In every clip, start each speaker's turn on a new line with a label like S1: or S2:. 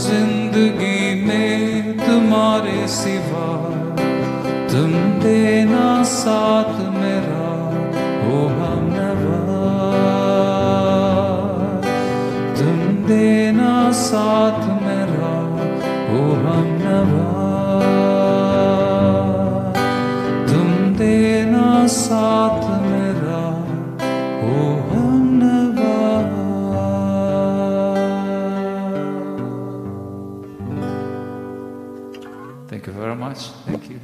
S1: जिंदगी में तुम्हारे सिवा तुम देना साथ मेरा ओ हमनवा तुम देना साथ मेरा ओ हमनवा तुम देना साथ मेरा ओ हमनवा Thank you very much. Thank you.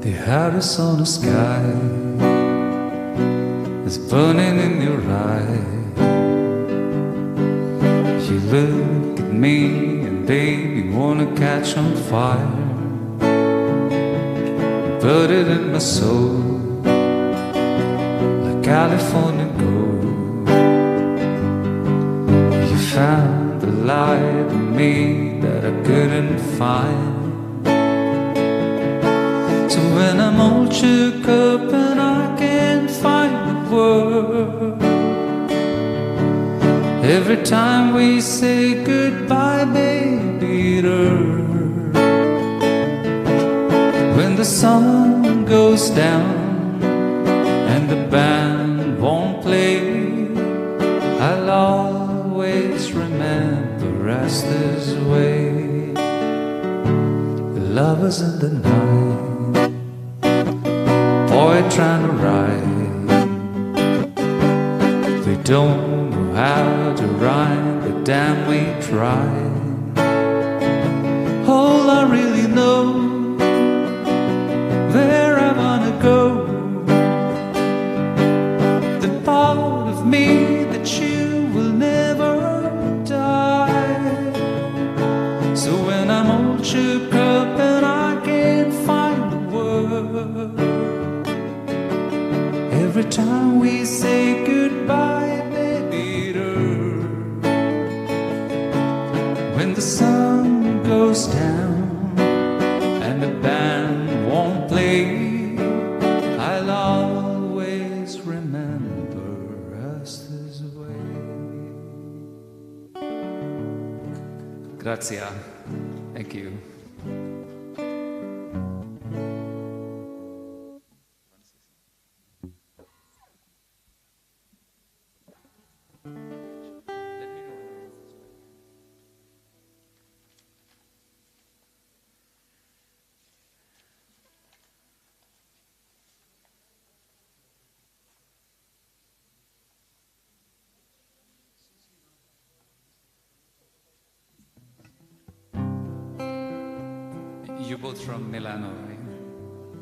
S1: The Arizona sky is burning in your eye. You look at me and baby wanna catch on fire. Put it in my soul like California gold. You found the light in me that I couldn't find. So when I'm all shook up and I can't find the word, every time we say goodbye, baby, it hurts. When the sun goes down and the band won't play, I'll always remember us this way. The lovers in the night, boy trying to ride. We don't know how to rhyme, but damn we try. All I really know, where I wanna go, the part of me that you will never die. So when I'm all shook up and I can't find the word, every time we say goodbye, baby, it hurts. When the sun goes down and the band won't play, I'll always remember us this way. Grazie. Thank you. You're both from Milano, right?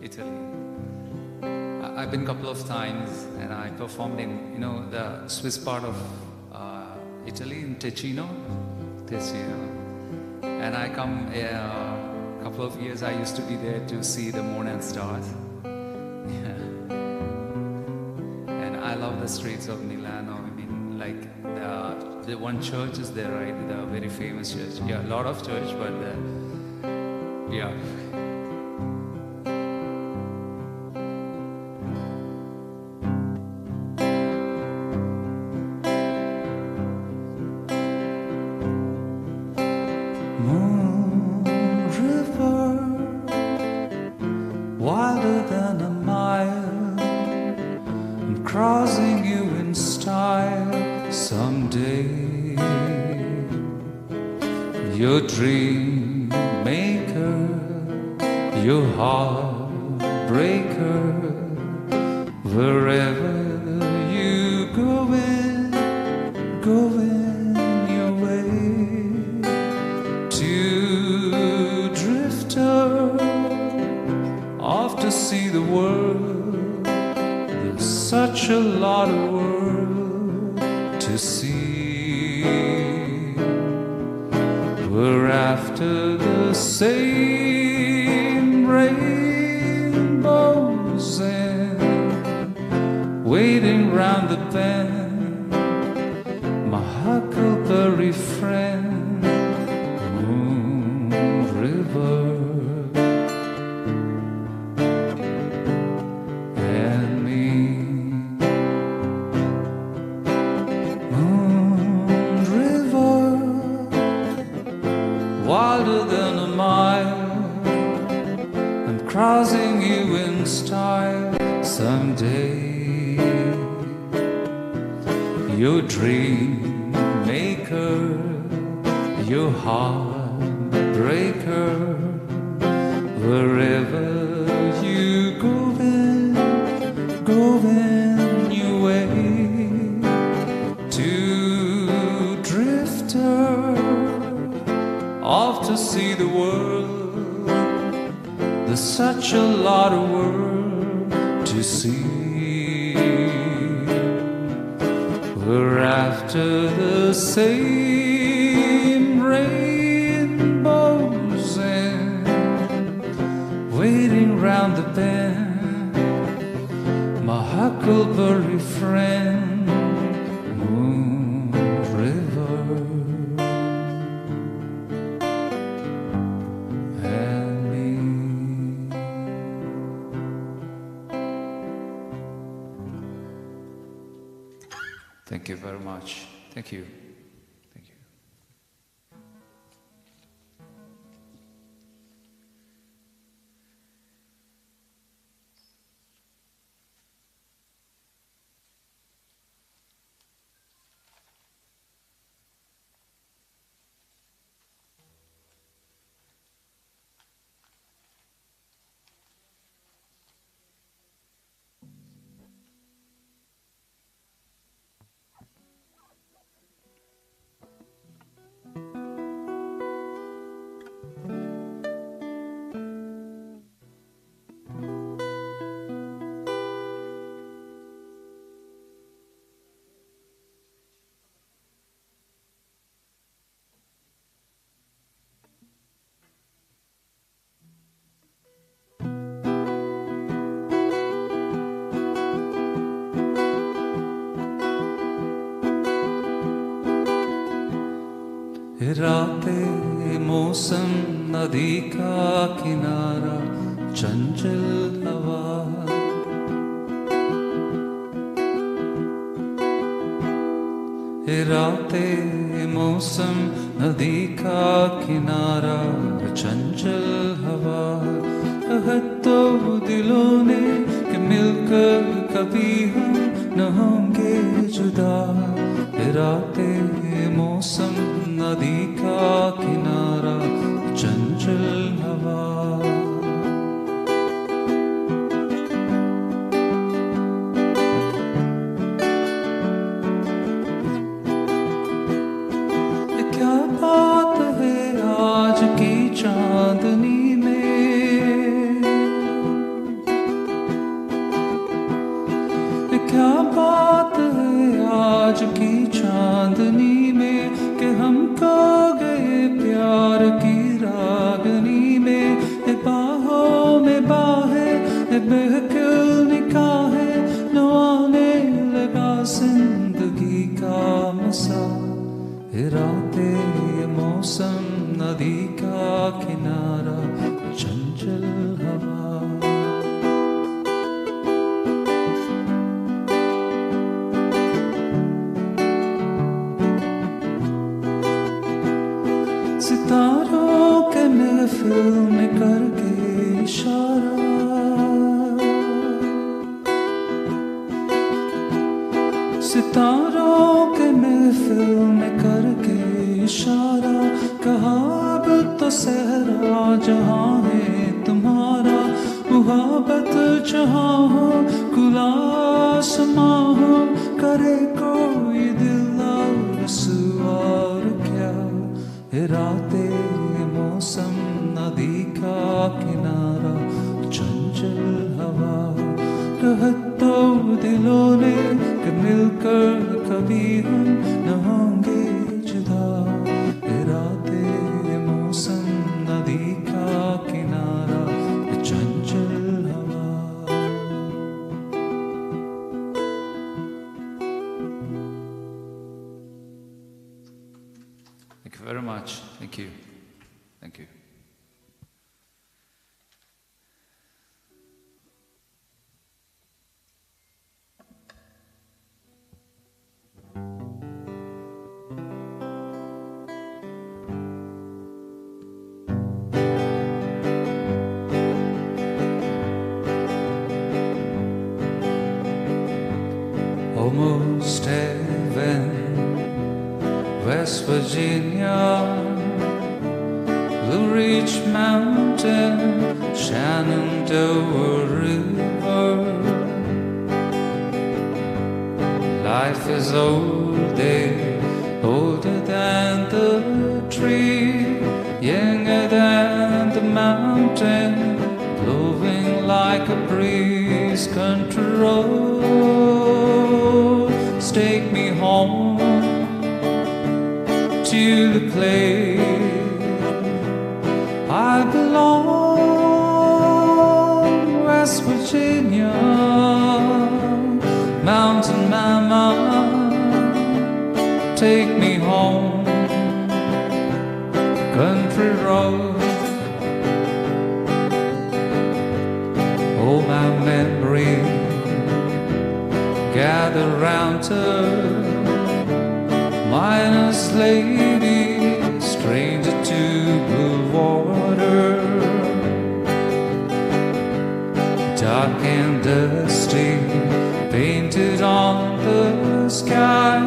S1: Italy. I've been a couple of times and I performed in, the Swiss part of Italy, in Ticino. And I come a couple of years, I used to be there to see the moon and stars. Yeah. And I love the streets of Milano. I mean, like the one church is there, right? The very famous church. Yeah, a lot of church, but yeah. Moon river, wilder than a mile, I'm crossing you in style someday. Your dream maker, your heartbreaker, wherever you going your way. To drifter, such a lot of world to see. We're after the same rainbows and waiting round the bend, my huckleberry friend, Moon River. Wilder than a mile, I'm crossing you in style someday. Your dream maker, your heartbreaker, wherever you go in your way. To drifter off to see the world, there's such a lot of world to see. We're after the same rainbows and waiting round the bend, my huckleberry friend, Moon River. Thank you very much. Thank you. Thank you. रातें मौसम नदी का किनारा चंचल हवा, रातें मौसम नदी का किनारा चंचल हवा, तो दिलों ने कि मिलकर कभी हम न होंगे जुदा। रातें मौसम नदी का किनारा चंचल हवा, क्या बात है आज की चांदनी में, क्या बात है आज की चांदनी में कि हम खो गए प्यार की रागनी में। बाहों में बाहें बहकल निकाहें न आने लगा जिंदगी का मसा। रातें मौसम नदी का किनारा चंचल हवा, सितारों के महफिल में करके इशारा, सितारों के महफिल में करके इशारा, कहा अब तो सहरा जहां है तुम्हारा, मुहब्बत जहां हो खुला आसमां हो, करे कोई दिल और सुवार क्या। रातें मौसम नदी का किनारा चंचल हवा, कहत तो दिल मिलोगे कि मिलकर कभी हम न होंगे जुदा इरादे मौसम नदी का किनारा चंचल हवा Thank you very much. Thank you. Thank you. Almost heaven, West Virginia, Blue Ridge Mountain, Shenandoah River. Life is older than the tree, younger than the mountain, blowing like a breeze. Country roads take me home to the place I belong, West Virginia, mountain mama, take me home, country road. Oh, my memory gather round her, miner's lady, stranger to blue water, dark and dusty, painted on the sky,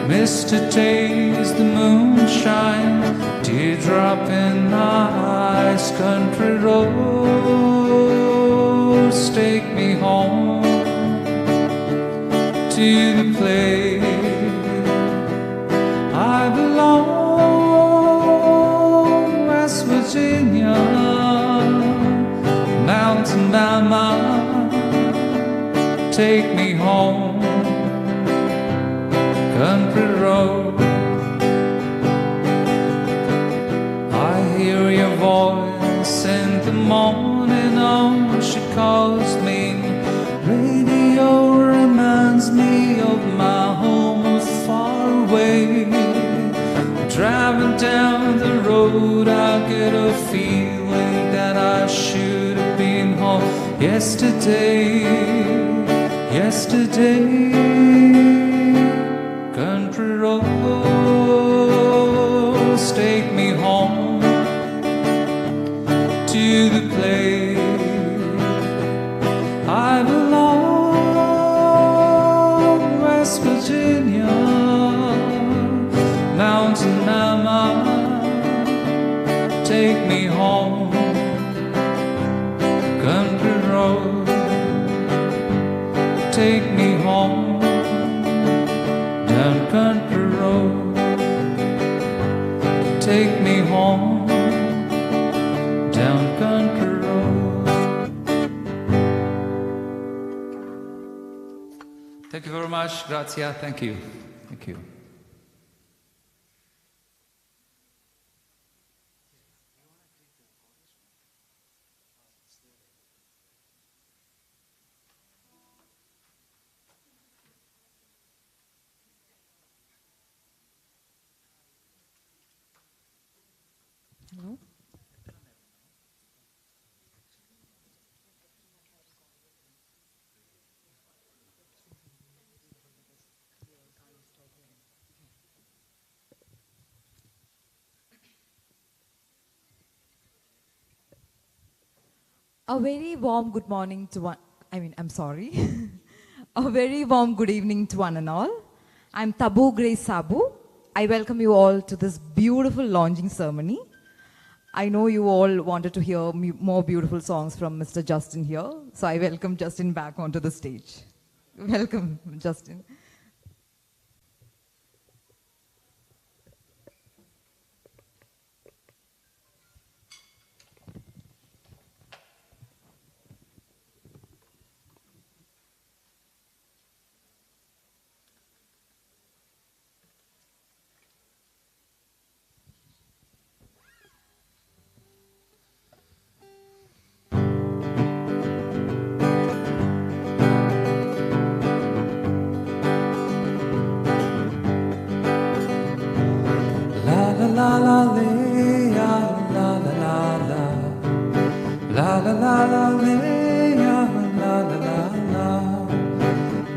S1: mist to taste the moonshine, teardrop in eyes. Country roads take me home to the place I belong, West Virginia, mountain mama, take me home, country road. I hear your voice in the morning, oh, she calls me. Radio reminds me of my home far away. Driving down the road, I get a feeling that I should have been home yesterday. Country roads take me home to the place I belong, West Virginia, mountain mama, take me home, country road, take me home, down country road, take me home, down country road. Thank you very much. Grazie. Thank you. Thank you.
S2: Hello? A very warm good morning to one, I'm sorry. A very warm good evening to one and all. I'm Tabu Grace Sabu. I welcome you all to this beautiful launching ceremony. I know you all wanted to hear more beautiful songs from Mr. Justin here, so I welcome Justin back onto the stage. Welcome, Justin.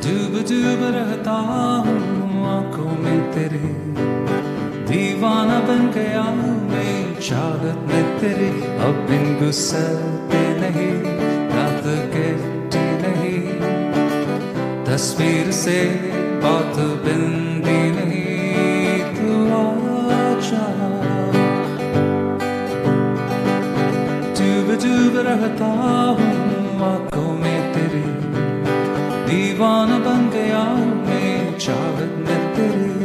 S1: डूब डूब रहता हूँ आंखों में तेरे, दीवाना बन गया हूँ मैं चाहत में तेरी। अब बिन गुस्से नहीं, रात कहती नहीं, तस्वीर से बात बिंदी नहीं, तू आजा। डूब डूब रहता हूँ आंखों में तेरी, दीवाना बन गया हूँ मैं चाहत में तेरी।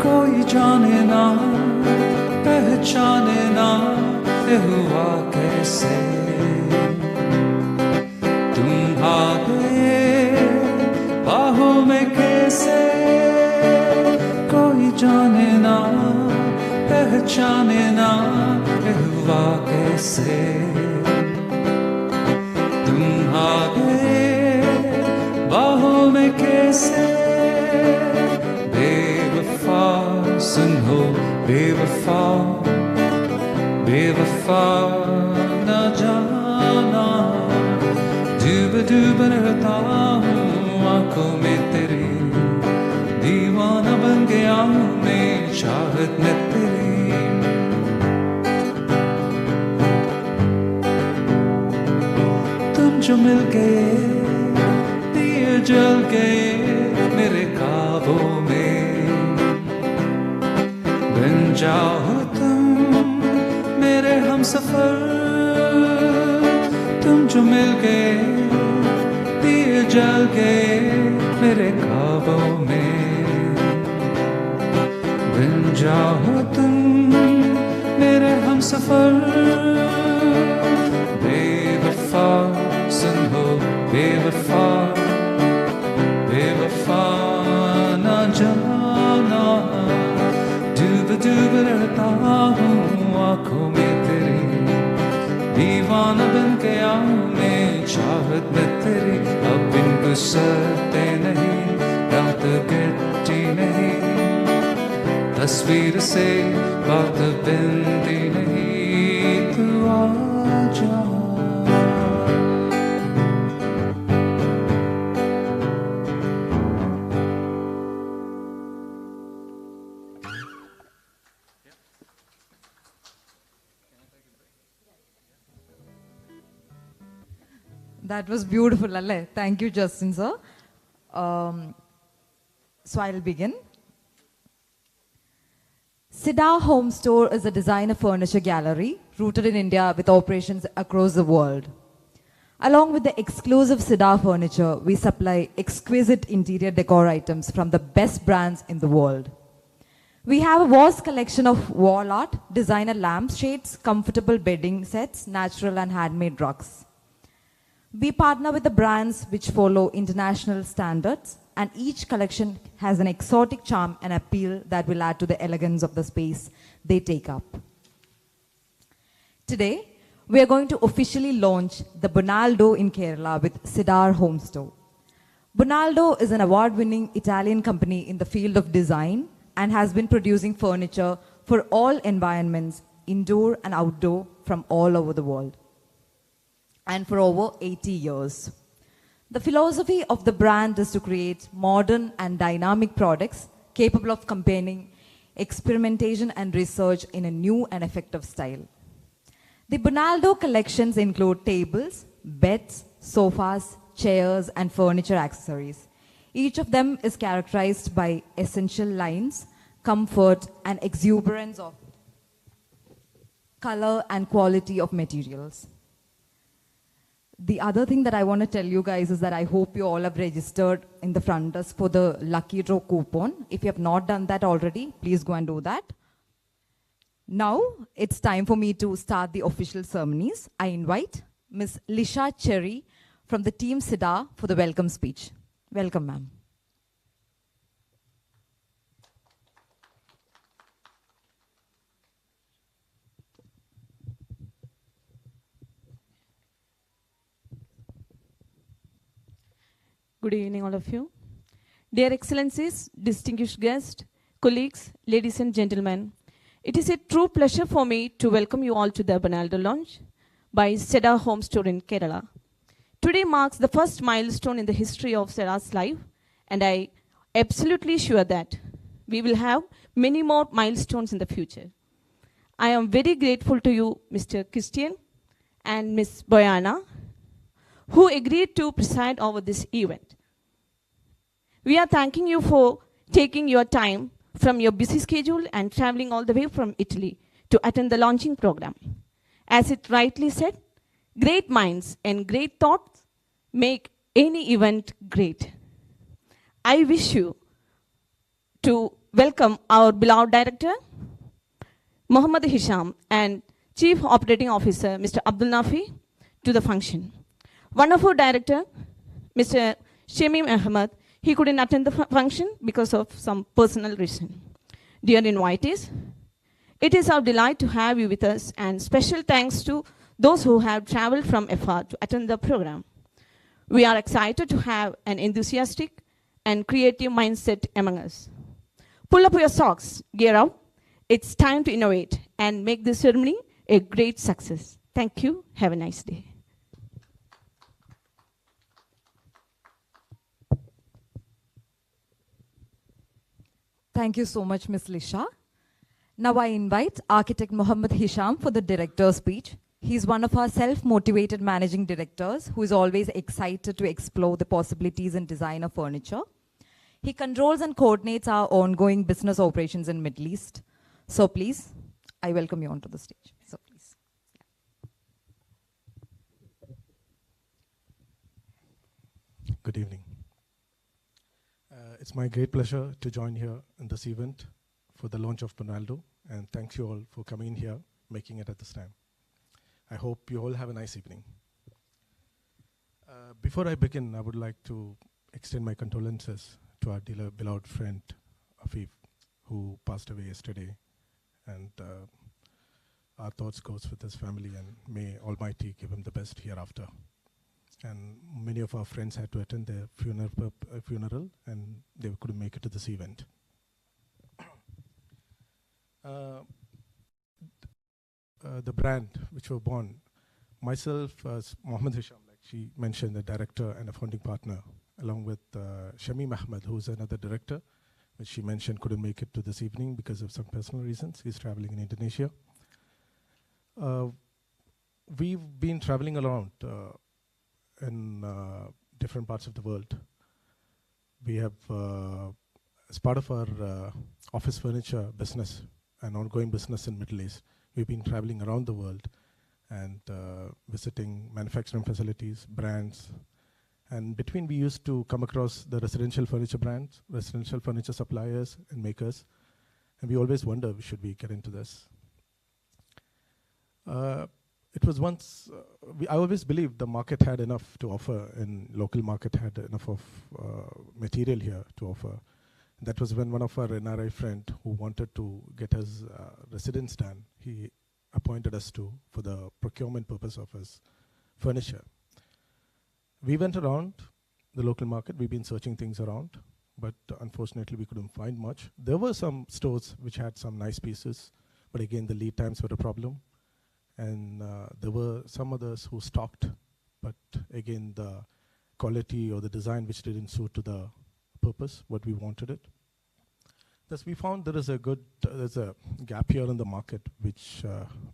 S1: कोई जाने ना पहचाने ना ये हुआ कैसे, तुम आ गए बाहों में कैसे। कोई जाने ना पहचाने ना ये हुआ कैसे, तुम आ गए बाहों में कैसे। बेवफा सुनो बेवफा, बेवफा न जाना, डूब डूब रहता हूँ आंखों में तेरी, दीवाना बन गया हूँ मैं चाहत में तेरी। तुम जो मिल गए दिए जल गए मेरे ख्वाबों में, बन जाओ तुम मेरे हमसफर। तुम जो मिल गए दिए जल गए मेरे ख्वाबों में, बन जाओ तुम मेरे हमसफर। बेवफा सुनो बेवफा, बेवफा न जाना, डूब डूब रहता हूँ आंखों में तेरी, दीवाना बन गया हूँ मैं चाहत में तेरी। अब बिन गुस्से नहीं, रात कटी नहीं, तस्वीर से बात बिंदी नहीं, तू आजा।
S2: That was beautiful, Alle. Thank you, Justin, sir. So I'll begin. Cedar Home Store is a designer furniture gallery rooted in India with operations across the world. Along with the exclusive Cedar furniture, we supply exquisite interior decor items from the best brands in the world. We have a vast collection of wall art, designer lampshades, comfortable bedding sets, natural and handmade rugs. We partner with the brands which follow international standards, and each collection has an exotic charm and appeal that will add to the elegance of the space they take up. Today, we are going to officially launch the BONALDO in Kerala with Cedar Home Store. BONALDO is an award-winning Italian company in the field of design and has been producing furniture for all environments, indoor and outdoor, from all over the world, and for over 80 years. The philosophy of the brand is to create modern and dynamic products capable of combining experimentation and research in a new and effective style. The BONALDO collections include tables, beds, sofas, chairs, and furniture accessories. Each of them is characterized by essential lines, comfort, and exuberance of color and quality of materials. The other thing that I want to tell you guys is that I hope you all have registered in the front desk for the lucky draw coupon. If you have not done that already, please go and do that. Now, it's time for me to start the official ceremonies. I invite Ms. Lisha Cherry from the team Cedar for the welcome speech. Welcome, ma'am.
S3: Good evening, all of you. Dear Excellencies, distinguished guests, colleagues, ladies and gentlemen, it is a true pleasure for me to welcome you all to the BONALDO launch. by Cedar Home Store in Kerala. Today marks the first milestone in the history of Cedar's life, and I absolutely sure that we will have many more milestones in the future. I am very grateful to you, Mr. Christian and Ms. Boyana, who agreed to preside over this event. We are thanking you for taking your time from your busy schedule and traveling all the way from Italy to attend the launching program. As it rightly said, great minds and great thoughts make any event great. I wish you to welcome our beloved director, Muhammad Hisham, and Chief Operating Officer, Mr. Abdul Nafi, to the function. Wonderful director, Mr. Shamim Ahmed, he couldn't attend the function because of some personal reason. Dear invitees, it is our delight to have you with us, and special thanks to those who have traveled from afar to attend the program. We are excited to have an enthusiastic and creative mindset among us. Pull up your socks, gear up. It's time to innovate and make this ceremony a great success. Thank you. Have a nice day.
S2: Thank you so much, Ms. Lisha. Now I invite architect Muhammad Hisham for the director's speech. He's one of our self-motivated managing directors who is always excited to explore the possibilities in design of furniture. He controls and coordinates our ongoing business operations in Middle East. So please, I welcome you onto the stage. So please.
S4: Good evening. It's my great pleasure to join here in this event for the launch of BONALDO, and thank you all for coming in here, making it at this time. I hope you all have a nice evening. Before I begin, I would like to extend my condolences to our dear beloved friend, Afif, who passed away yesterday, and our thoughts goes with his family, and may Almighty give him the best hereafter. And many of our friends had to attend their funeral, and they couldn't make it to this event. The brand which were born, myself as Muhammad Hisham, like she mentioned, the director and a founding partner, along with Shamim Ahmed, who's another director, which she mentioned couldn't make it to this evening because of some personal reasons. He's traveling in Indonesia. We've been traveling around in different parts of the world. We have, as part of our office furniture business and ongoing business in Middle East, we've been traveling around the world and visiting manufacturing facilities, brands. And between, we used to come across the residential furniture brands, residential furniture suppliers and makers. And we always wonder, should we get into this? It was once, I always believed the market had enough to offer, and local market had enough of material here to offer. That was when one of our NRI friend who wanted to get his residence done, he appointed us for the procurement purpose of his furniture. We went around the local market. We've been searching things around, but unfortunately we couldn't find much. There were some stores which had some nice pieces, but again, the lead times were a problem. And there were some others who stocked, but again, the quality or the design which didn't suit to the purpose, what we wanted it. Thus, we found there's a gap here in the market which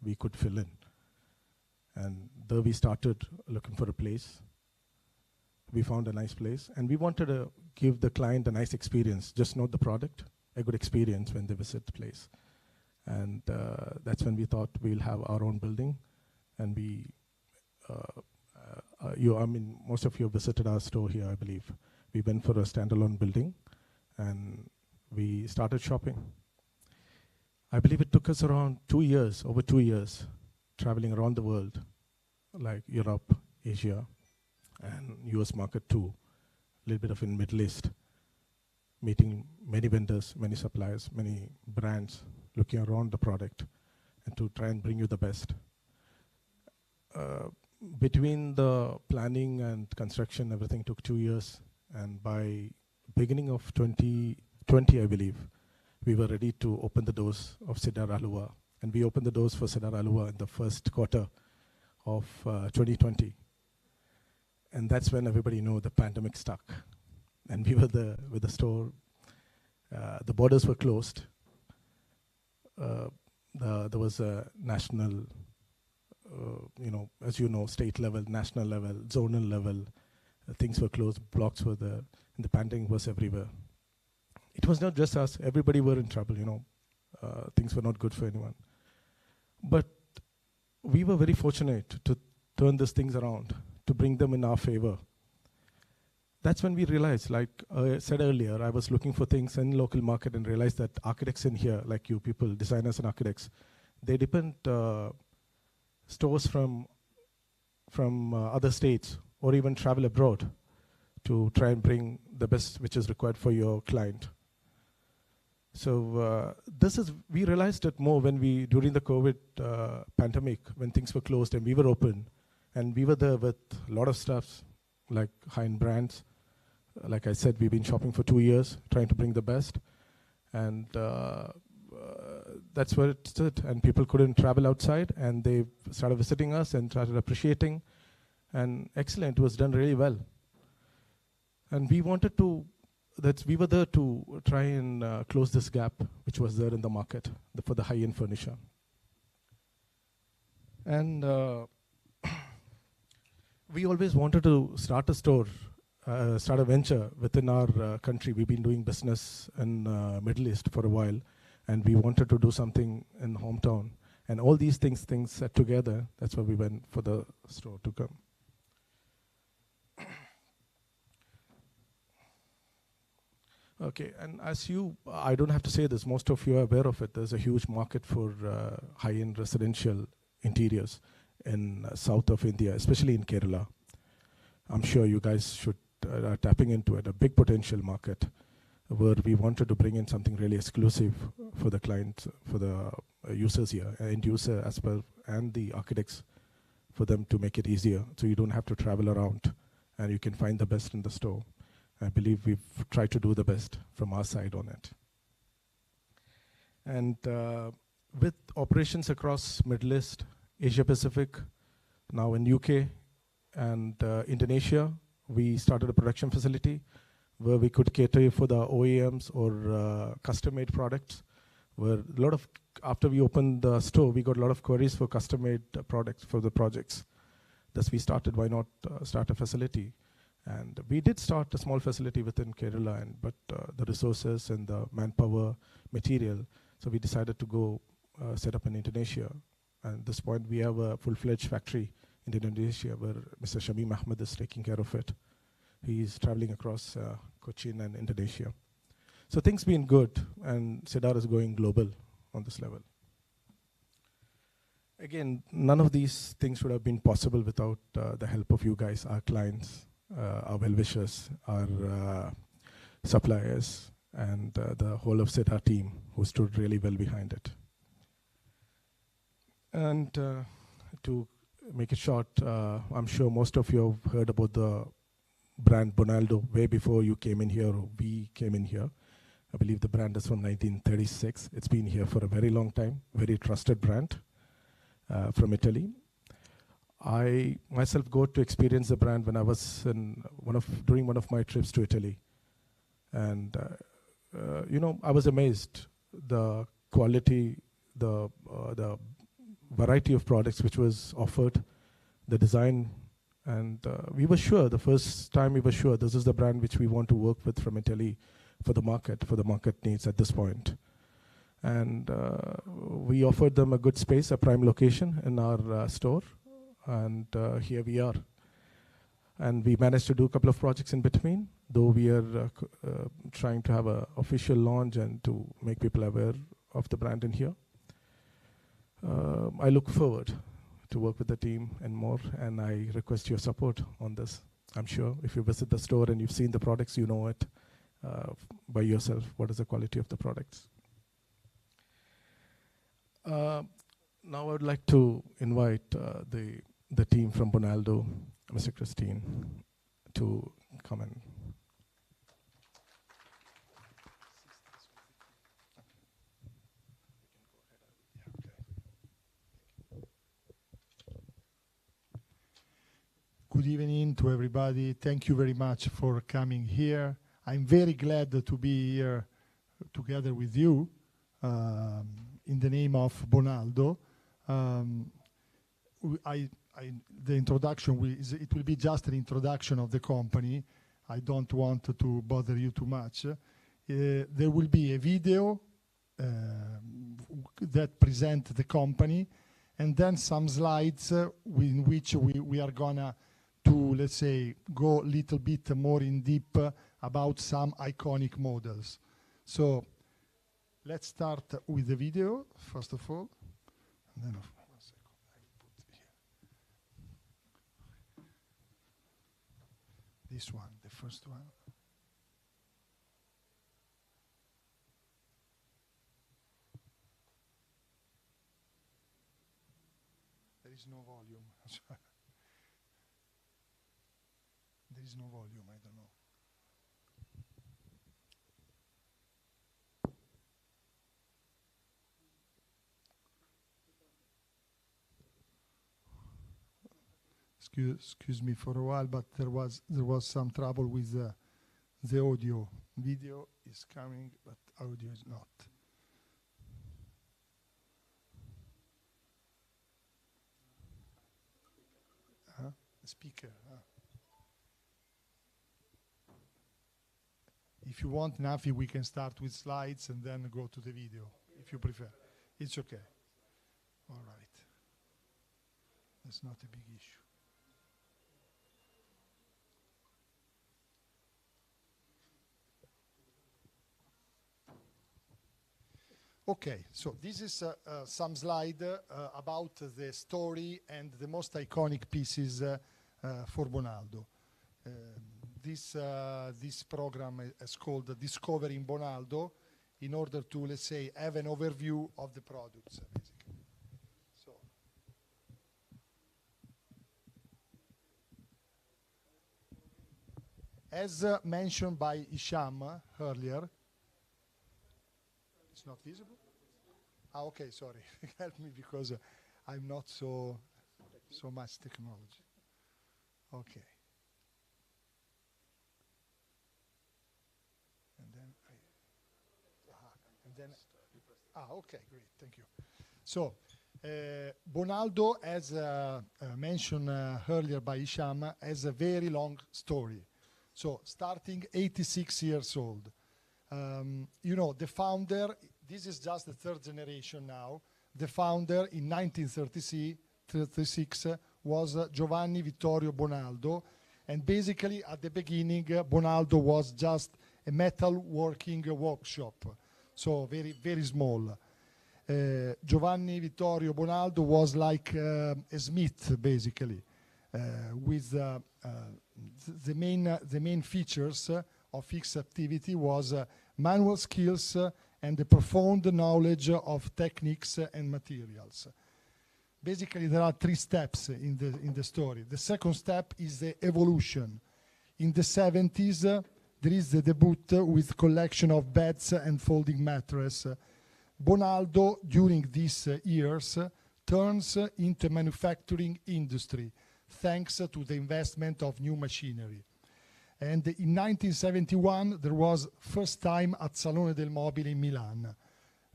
S4: we could fill in. And there we started looking for a place. We found a nice place, and we wanted to give the client a nice experience, just not the product, a good experience when they visit the place. And that's when we thought we'll have our own building. And we, most of you visited our store here, I believe. We went for a standalone building, and we started shopping. I believe it took us around 2 years, over 2 years, traveling around the world, like Europe, Asia, and US market too, a little bit of in Middle East, meeting many vendors, many suppliers, many brands, looking around the product, and to try and bring you the best. Between the planning and construction, everything took 2 years, and by beginning of 2020, I believe, we were ready to open the doors of Cedar Alua, and we opened the doors for Cedar Alua in the first quarter of 2020. And that's when everybody knew the pandemic stuck. And we were with the store. The borders were closed. There was a national, as you know, state level, national level, zonal level. Things were closed, blocks were there, and the pandemic was everywhere. It was not just us, everybody were in trouble, things were not good for anyone. But we were very fortunate to turn these things around, to bring them in our favor. That's when we realized, like I said earlier, I was looking for things in local market and realized that architects in here, like you people, designers and architects, they depend stores from other states or even travel abroad to try and bring the best which is required for your client. So we realized it more during the COVID pandemic, when things were closed and we were open, and we were there with a lot of stuff, like high-end brands. Like I said, we've been shopping for 2 years, trying to bring the best. And that's where it stood. And people couldn't travel outside, and they started visiting us and started appreciating. And excellent, it was done really well. And we were there to try and close this gap, which was there in the market for the high-end furniture. And we always wanted to start a store, start a venture within our country. We've been doing business in Middle East for a while, and we wanted to do something in hometown. And all these things set together, that's why we went for the store to come. Okay, and I don't have to say this, most of you are aware of it. There's a huge market for high-end residential interiors in south of India, especially in Kerala. I'm sure you guys should tapping into it, a big potential market where we wanted to bring in something really exclusive for the clients, for the users here, end user as well, and the architects, for them to make it easier so you don't have to travel around and you can find the best in the store. I believe we've tried to do the best from our side on it. And with operations across Middle East, Asia Pacific, now in UK and Indonesia, we started a production facility where we could cater for the OEMs or custom-made products. After we opened the store, we got a lot of queries for custom-made products for the projects. Thus we started, why not start a facility? And we did start a small facility within Kerala, but the resources and the manpower, material, so we decided to go set up in Indonesia. And at this point, we have a full-fledged factory in Indonesia where Mr. Shamim Ahmed is taking care of it. He's traveling across Cochin and Indonesia. So things been good, and Cedar is going global on this level. Again, none of these things would have been possible without the help of you guys, our clients, our well-wishers, our suppliers, and the whole of Cedar team who stood really well behind it. And to make it short, I'm sure most of you have heard about the brand BONALDO way before you came in here, or we came in here. I believe the brand is from 1936. It's been here for a very long time, very trusted brand from Italy. I myself got to experience the brand when I was during one of my trips to Italy. And, I was amazed, the quality, the variety of products which was offered, the design, and we were sure, the first time we were sure this is the brand which we want to work with from Italy for the market needs at this point. And we offered them a good space, a prime location in our store, and here we are. And we managed to do a couple of projects in between, though we are trying to have an official launch and to make people aware of the brand in here. I look forward to work with the team and more, and I request your support on this. I'm sure if you visit the store and you've seen the products, you know it by yourself, what is the quality of the products. Now I would like to invite the team from BONALDO, Mr. Christine, to come in.
S5: Good evening to everybody. Thank you very much for coming here. I'm very glad to be here together with you in the name of Bonaldo. The introduction it will be just an introduction of the company. I don't want to bother you too much. There will be a video that present the company, and then some slides in which we are gonna to, let's say, go a little bit more in deep about some iconic models. So let's start with the video, first of all. And then one second, I put here. This one, the first one. There is no volume. There is no volume, I don't know. Excuse me for a while, but there was some trouble with the audio. Video is coming, but audio is not. Speaker. If you want, Nafi, we can start with slides and then go to the video, if you prefer. It's okay. All right. That's not a big issue. Okay, so this is some slide about the story and the most iconic pieces for Bonaldo. This program is called Discovering Bonaldo, in order to, let's say, have an overview of the products, basically. So, as mentioned by Isham earlier, it's not visible? Ah, okay, sorry. Help me, because I'm not so much technology. Okay. Okay, great, thank you. So, Bonaldo, as mentioned earlier by Isham, has a very long story. So, starting 86 years old. You know, the founder, this is just the third generation now. The founder in 1936 was Giovanni Vittorio Bonaldo. And basically, at the beginning, Bonaldo was just a metal working workshop. So very, very small. Giovanni Vittorio Bonaldo was like a smith, basically, with the main features of his activity was manual skills and the profound knowledge of techniques and materials. Basically, there are three steps in the story. The second step is the evolution. In the 70s, there is the debut with collection of beds and folding mattress. Bonaldo, during these years, turns into manufacturing industry, thanks to the investment of new machinery. And in 1971, there was first time at Salone del Mobile in Milan,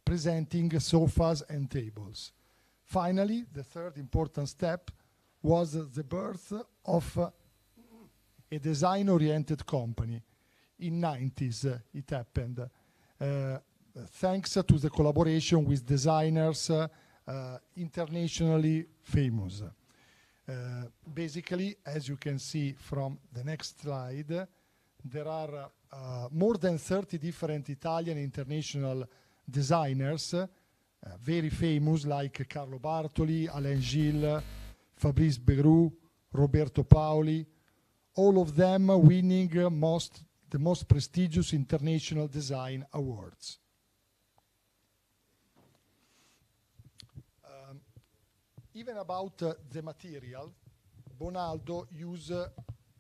S5: presenting sofas and tables. Finally, the third important step was the birth of a design-oriented company. In 90s, it happened, thanks to the collaboration with designers internationally famous. Basically, as you can see from the next slide, there are more than 30 different Italian international designers, very famous, like Carlo Bartoli, Alain Gilles, Fabrice Beroux, Roberto Paoli, all of them winning the most prestigious international design awards. Even about the material, Bonaldo use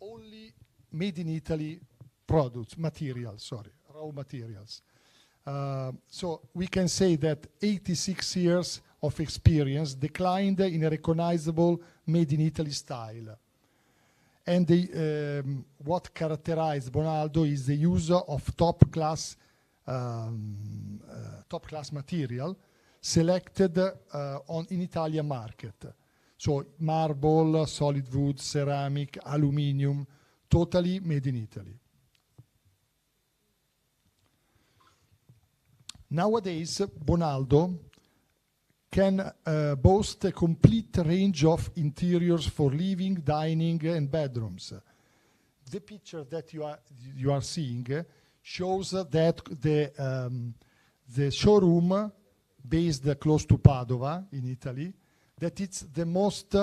S5: only made in Italy products, raw materials. So we can say that 86 years of experience declined in a recognizable made in Italy style. And what characterized Bonaldo is the use of top class material selected in Italian market. So marble, solid wood, ceramic, aluminium, totally made in Italy. Nowadays, Bonaldo can boast a complete range of interiors for living, dining, and bedrooms. The picture that you are seeing shows that the showroom based close to Padova in Italy, that it's the most,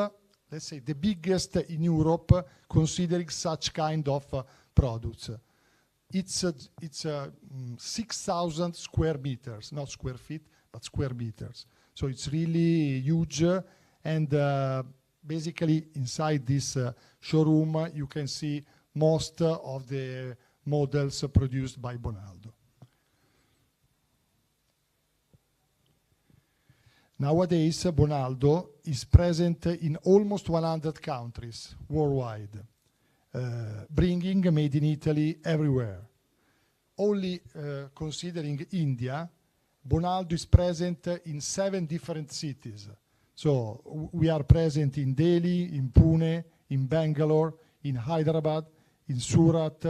S5: let's say, the biggest in Europe considering such kind of products. It's 6,000 square meters, not square feet, but square meters. So it's really huge, and basically inside this showroom you can see most of the models produced by Bonaldo. Nowadays, Bonaldo is present in almost 100 countries worldwide, bringing made in Italy everywhere. Only considering India, Bonaldo is present in 7 different cities. So we are present in Delhi, in Pune, in Bangalore, in Hyderabad, in Surat,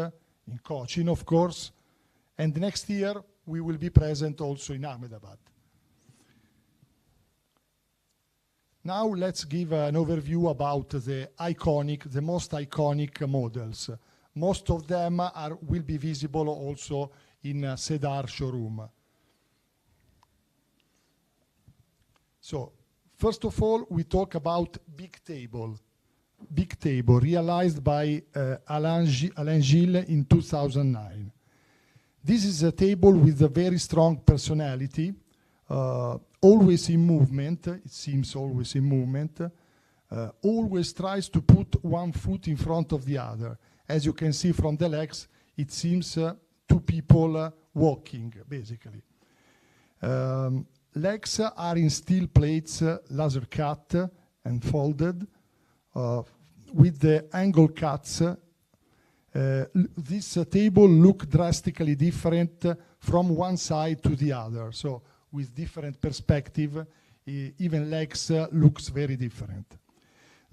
S5: in Cochin, of course. And next year, we will be present also in Ahmedabad. Now let's give an overview about the most iconic models. Most of them will be visible also in Cedar showroom. So, first of all, we talk about Big Table. Big Table, realized by Alain Gilles in 2009. This is a table with a very strong personality, always in movement, it seems always in movement, always tries to put one foot in front of the other. As you can see from the legs, it seems 2 people walking, basically. Legs are in steel plates, laser cut and folded. With the angle cuts, this table look drastically different from one side to the other. So with different perspective, even legs looks very different.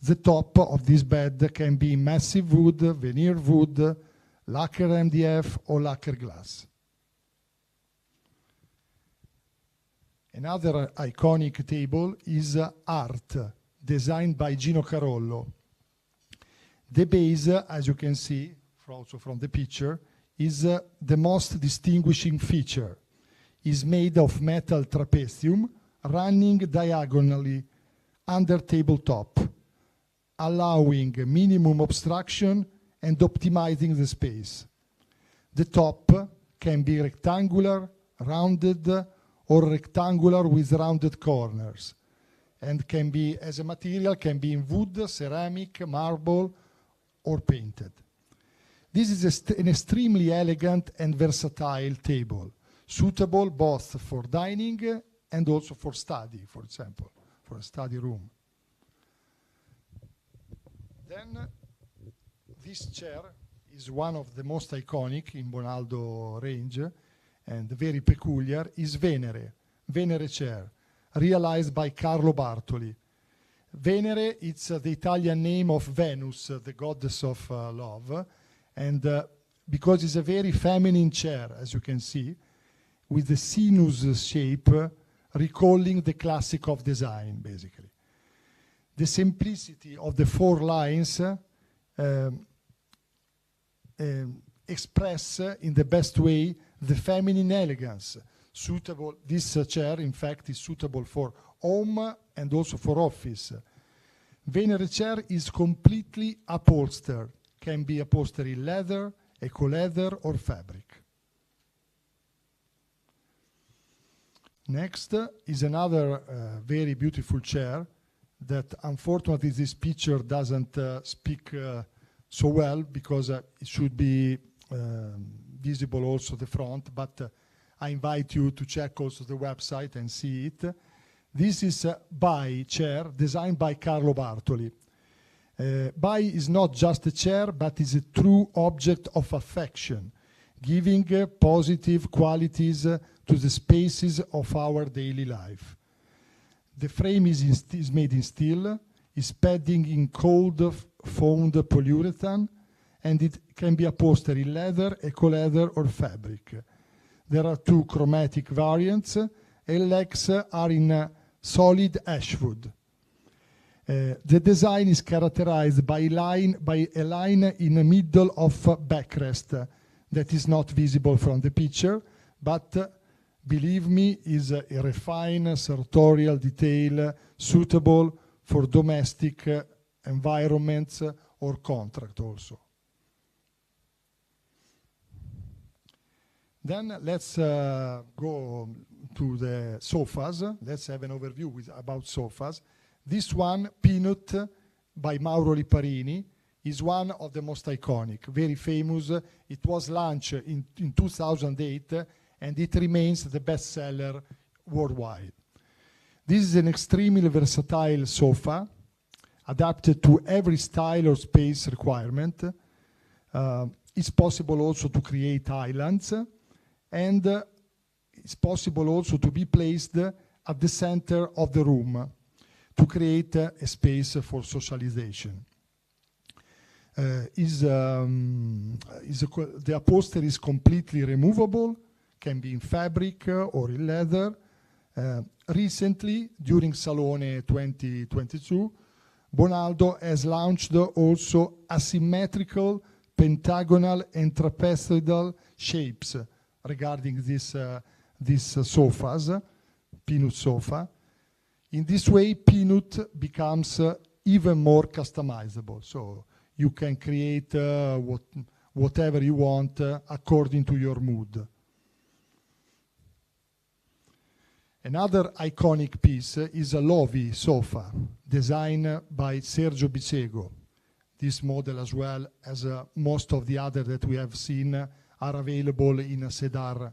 S5: The top of this bed can be massive wood, veneer wood, lacquer MDF or lacquer glass. Another iconic table is Art, designed by Gino Carollo. The base, as you can see, also from the picture, is the most distinguishing feature. Is made of metal trapezium running diagonally under tabletop, allowing minimum obstruction and optimizing the space. The top can be rectangular, rounded, or rectangular with rounded corners, and can be, as a material, can be in wood, ceramic, marble, or painted. This is an extremely elegant and versatile table, suitable both for dining and also for study, for example, for a study room. Then this chair is one of the most iconic in Bonaldo range and very peculiar, is Venere chair, realized by Carlo Bartoli. Venere, it's the Italian name of Venus, the goddess of love, and because it's a very feminine chair, as you can see, with the sinus shape, recalling the classic of design, basically. The simplicity of the 4 lines express in the best way the feminine elegance. Suitable, this chair, in fact, is suitable for home and also for office. Venere chair is completely upholstered. Can be upholstered in leather, eco-leather, or fabric. Next is another very beautiful chair that unfortunately this picture doesn't speak so well because it should be visible also the front, but I invite you to check also the website and see it. This is a chair designed by Carlo Bartoli. Bai is not just a chair, but is a true object of affection, giving positive qualities to the spaces of our daily life. The frame is made in steel, is padding in cold foamed polyurethane, and it can be upholstered in leather, eco-leather, or fabric. There are 2 chromatic variants, and legs are in solid ashwood. The design is characterized by a line in the middle of backrest that is not visible from the picture, but believe me, is a refined sartorial detail suitable for domestic environments or contract also. Then let's go to the sofas. Let's have an overview about sofas. This one, Peanut by Mauro Liparini, is one of the most iconic, very famous. It was launched in 2008, and it remains the best seller worldwide. This is an extremely versatile sofa, adapted to every style or space requirement. It's possible also to create islands, and it's possible also to be placed at the center of the room to create a space for socialization. The upholstery is completely removable, can be in fabric or in leather. Recently, during Salone 2022, Bonaldo has launched also asymmetrical, pentagonal, and trapezoidal shapes regarding these sofas, Peanut sofa. In this way, Peanut becomes even more customizable. So you can create whatever you want according to your mood. Another iconic piece is a Lovi sofa, designed by Sergio Bicego. This model, as well as most of the other that we have seen, are available in a Cedar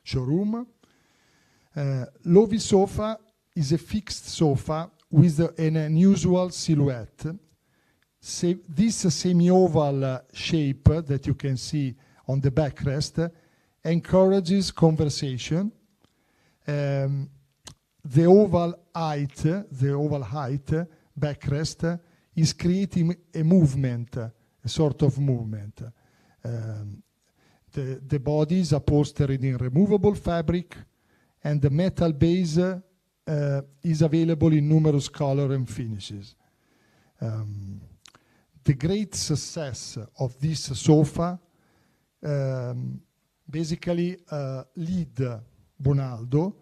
S5: showroom. Lovi sofa is a fixed sofa with an unusual silhouette. This semi-oval shape that you can see on the backrest encourages conversation. The oval height backrest is creating a movement, a sort of movement. The body is upholstered in removable fabric, and the metal base is available in numerous colors and finishes. The great success of this sofa basically lead Bonaldo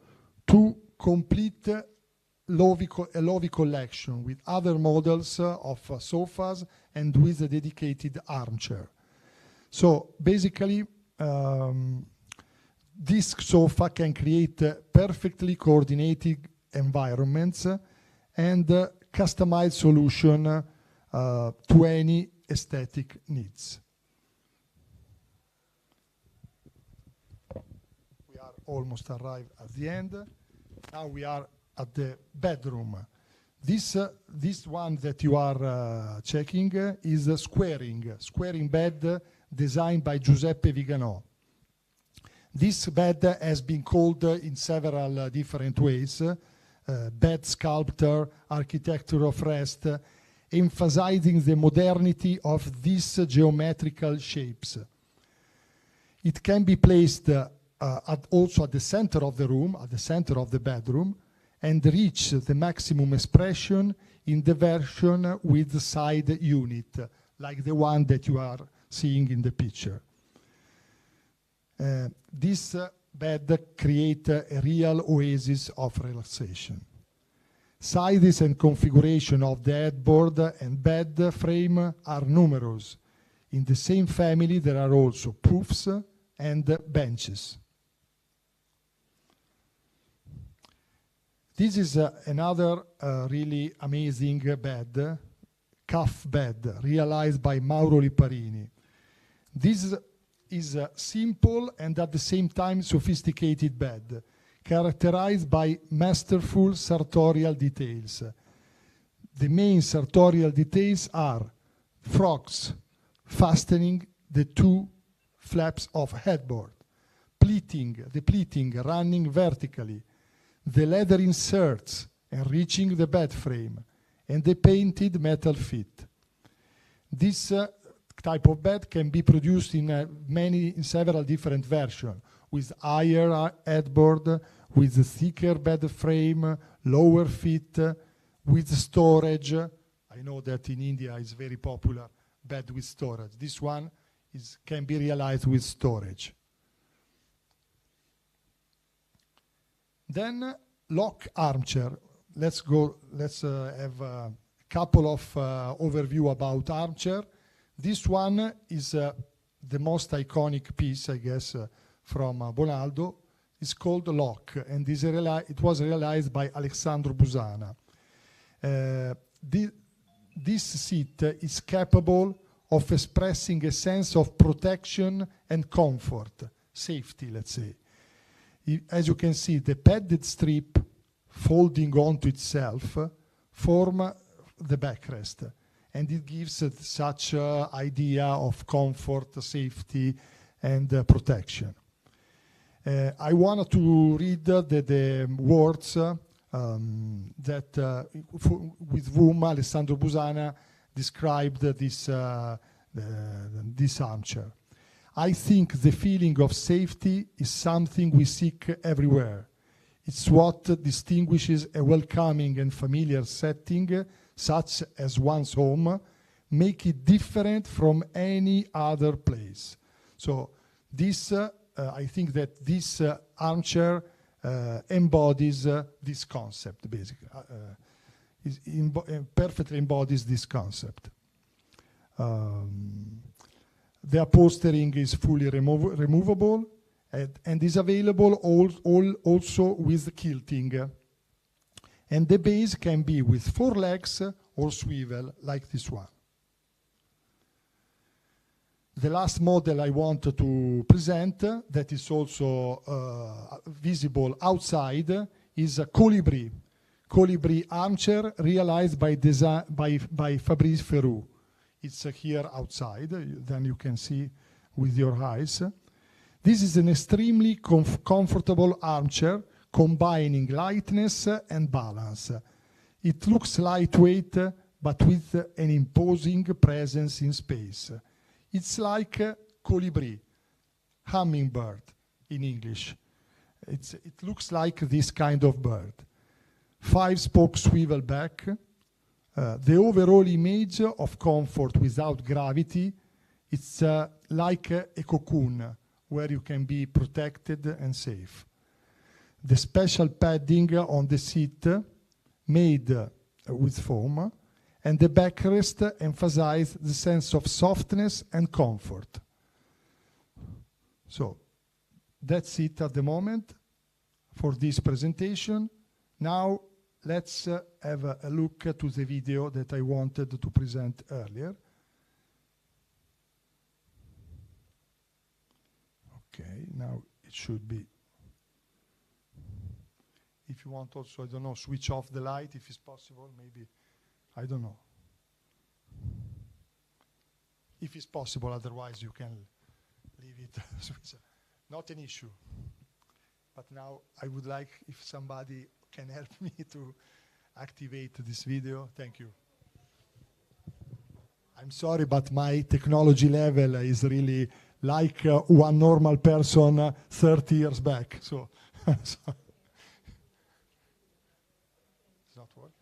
S5: to complete a Lovi collection with other models of sofas and with a dedicated armchair. So basically, this sofa can create perfectly coordinated environments and customized solution to any aesthetic needs. We are almost arrived at the end. Now we are at the bedroom. This one that you are checking is a squaring bed designed by Giuseppe Viganò. This bed has been called in several different ways: bed sculptor, architecture of rest, emphasizing the modernity of these geometrical shapes. It can be placed also at the center of the room, at the center of the bedroom, and reach the maximum expression in the version with the side unit, like the one that you are seeing in the picture. This bed creates a real oasis of relaxation. Sizes and configuration of the headboard and bed frame are numerous. In the same family, there are also poofs and benches. This is another really amazing bed, cuff bed, realized by Mauro Liparini. This is a simple and at the same time sophisticated bed, characterized by masterful sartorial details. The main sartorial details are frogs fastening the two flaps of headboard, the pleating running vertically, the leather inserts enriching the bed frame, and the painted metal feet. This type of bed can be produced in several different versions, with higher headboard, with a thicker bed frame, lower feet, with storage. I know that in India it's very popular, bed with storage. This one can be realized with storage. Then lock armchair. Let's have a couple of overview about armchair. This one is the most iconic piece, I guess, from Bonaldo. It's called Lock, and it was realized by Alessandro Busana. This seat is capable of expressing a sense of protection and comfort, safety, let's say. As you can see, the padded strip folding onto itself form the backrest, and it gives such idea of comfort, safety, and protection. I wanted to read the words with whom Alessandro Busana described this armchair. I think the feeling of safety is something we seek everywhere. It's what distinguishes a welcoming and familiar setting, such as one's home, make it different from any other place. So this, I think that this armchair embodies this concept, basically. Perfectly embodies this concept. The upholstering is fully removable and is available also with quilting. And the base can be with 4 legs or swivel like this one. The last model I wanted to present, that is also visible outside, is a Colibri. Colibri armchair realized by Fabrice Ferrou. It's here outside, then you can see with your eyes. This is an extremely comfortable armchair combining lightness and balance. It looks lightweight, but with an imposing presence in space. It's like a colibri, hummingbird in English. It looks like this kind of bird. 5-spoke swivel back. The overall image of comfort without gravity, it's like a cocoon where you can be protected and safe. The special padding on the seat made with foam, and the backrest emphasize the sense of softness and comfort. So that's it at the moment for this presentation. Now let's have a look to the video that I wanted to present earlier. Okay, now it should be. If you want also, I don't know, switch off the light if it's possible, maybe, I don't know. If it's possible, otherwise you can leave it. Not an issue. But now I would like if somebody can help me to activate this video. Thank you. I'm sorry, but my technology level is really like one normal person 30 years back. So, it's not working.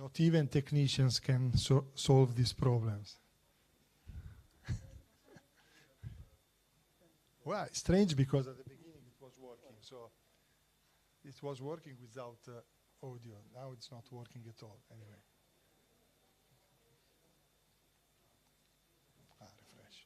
S5: Not even technicians can solve these problems. Well, it's strange because at the beginning it was working, so it was working without audio. Now it's not working at all. Anyway. Refresh.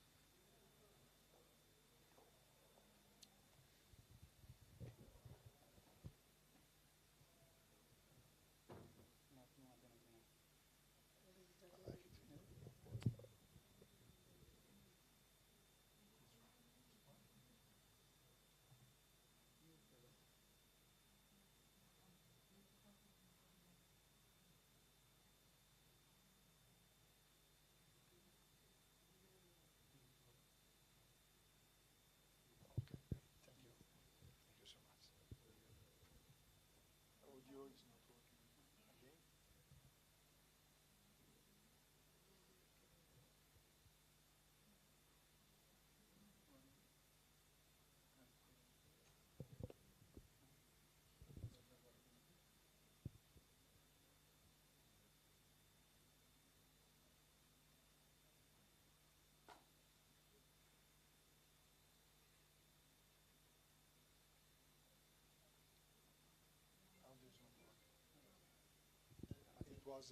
S5: It was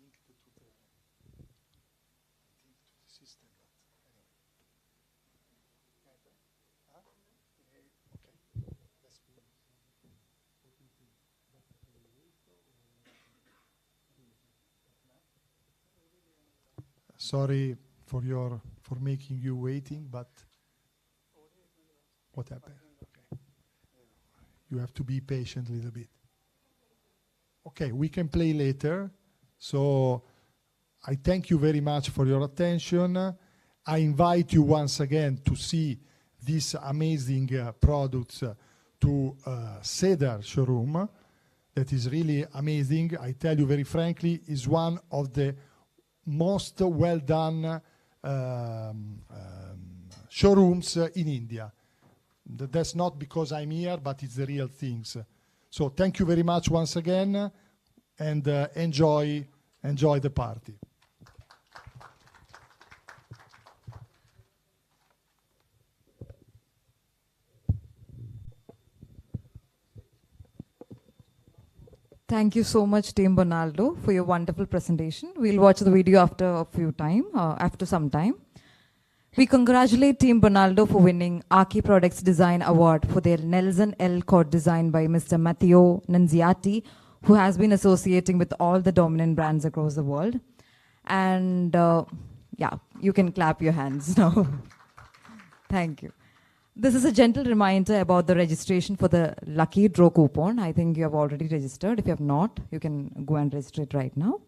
S5: linked to the, I think, to the system, but anyway. Huh? Okay. Let's be. Sorry for making you waiting, but what happened? Okay. You have to be patient a little bit. Okay, we can play later. So I thank you very much for your attention. I invite you once again to see these amazing products to Cedar showroom. That is really amazing. I tell you very frankly, is one of the most well done showrooms in India. That's not because I'm here, but it's the real things. So thank you very much once again, and enjoy the party.
S2: Thank you so much, Team Bonaldo, for your wonderful presentation. We'll watch the video after some time. We congratulate Team Bonaldo for winning Aki Products Design Award for their Nelson L coat design by Mr. Matteo Nanziati, who has been associating with all the dominant brands across the world. And yeah, you can clap your hands now. Thank you. This is a gentle reminder about the registration for the lucky draw coupon. I think you have already registered. If you have not, you can go and register it right now.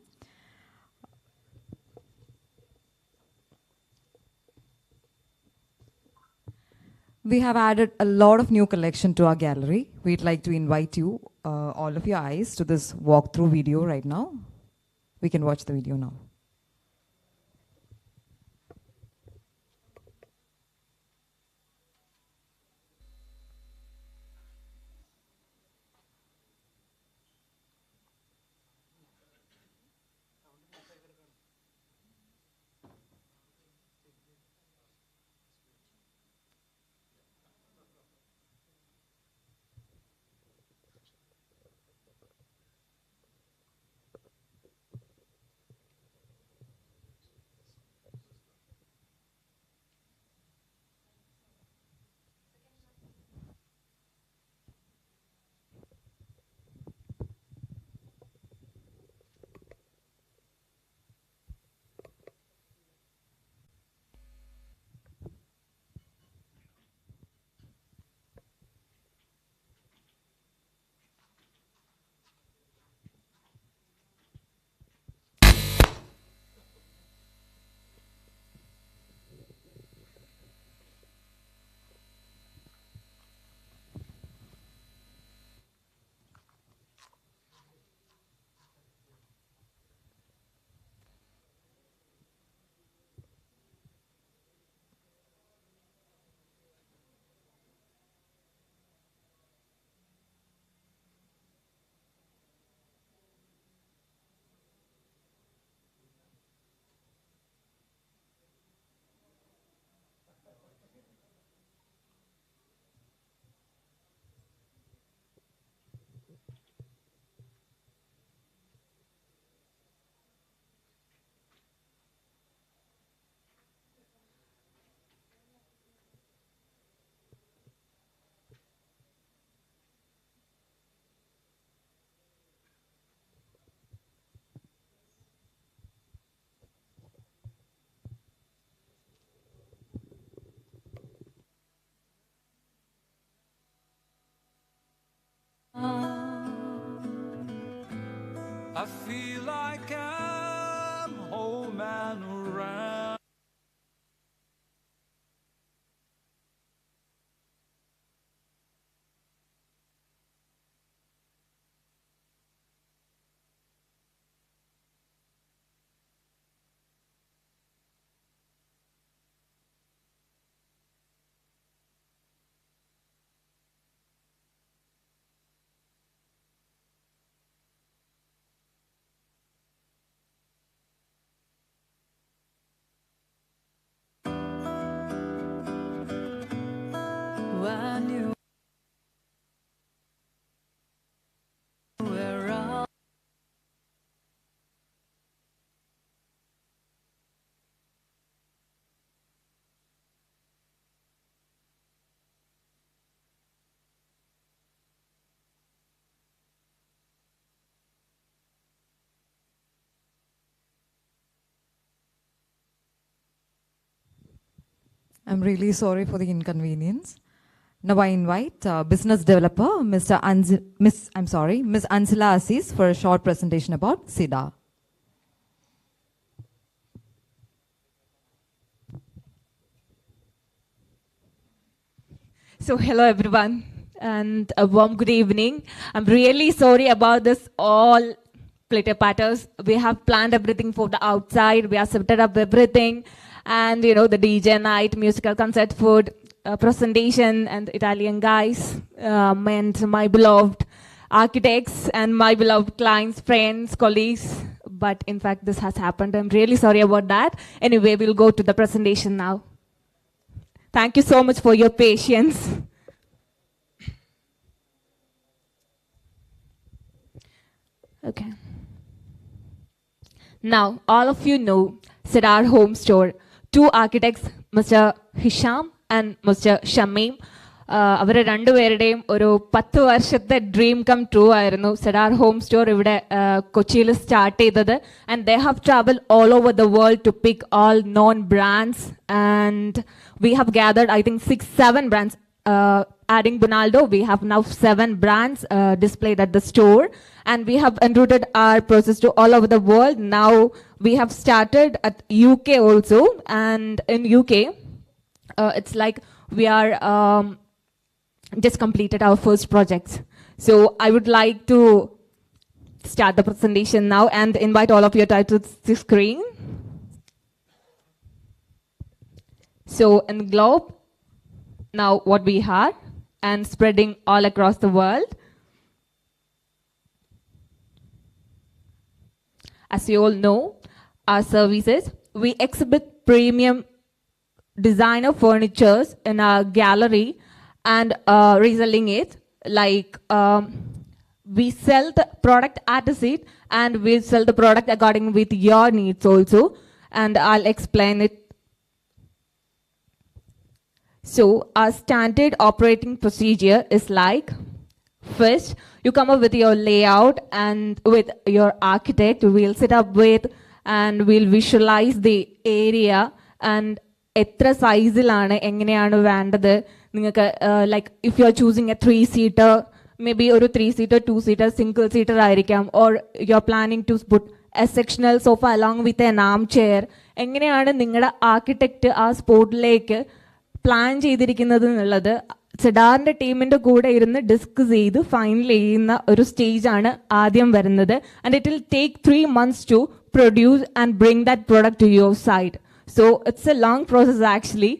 S2: We have added a lot of new collection to our gallery. We'd like to invite you, all of your eyes, to this walkthrough video right now. We can watch the video now.
S1: I feel like I'm home and around. When you were out,
S2: I'm really sorry for the inconvenience. Now I invite business developer, Miss Ansila Aziz for a short presentation about Cedar.
S3: So hello everyone and a warm good evening. I'm really sorry about this all glitter patters. We have planned everything for the outside. We have set up everything and you know the DJ night, musical concert, food, presentation and Italian guys and my beloved architects and my beloved clients, friends, colleagues. But in fact this has happened. I'm really sorry about that. Anyway, we'll go to the presentation now. Thank you so much for your patience. Okay. Now, all of you know Cedar Home Store. Two architects, Mr. Hisham and Mr. Shamim. അവരെ രണ്ടുപേരുടെയും ഒരു 10 വർഷത്തെ dream come true ആയിരുന്നു Cedar Home Store ഇവിടെ കൊച്ചിയിൽ start ചെയ്തത് and they have travel all over the world to pick all known brands ആൻഡ് we have gathered, I think, 6-7 brands. Adding BONALDO, we have now 7 brands displayed at the store. And we have enrooted our process to all over the world. Now we have started at UK also. And in UK, it's like we are just completed our first projects. So I would like to start the presentation now and invite all of you to the screen. So in the globe, now what we have and spreading all across the world. As you all know, our services, we exhibit premium designer furnitures in our gallery and reselling it. Like we sell the product at a seat and we sell the product according with your needs also. And I'll explain it. So our standard operating procedure is like, first, you come up with your layout and with your architect, we'll sit up with and we'll visualize the area and etra size ilana enganeyanu vendathu ningalku like if you are choosing a 3-seater, maybe oru 3-seater, 2-seater, single seater aayirikam, or you are planning to put a sectional sofa along with an armchair, enganeyanu ningada architect aa spot like plan ചെയ്തിരിക്കുന്നത് എന്നുള്ളത് സെഡാറിന്റെ ടീമിന്റെ കൂടെ ഇരുന്ന് discuss ചെയ്ത് final ചെയ്യുന്ന ഒരു സ്റ്റേജാണ് ആദ്യം വരുന്നത്. And it will take 3 months to produce and bring that product to your side. So it's a long process actually.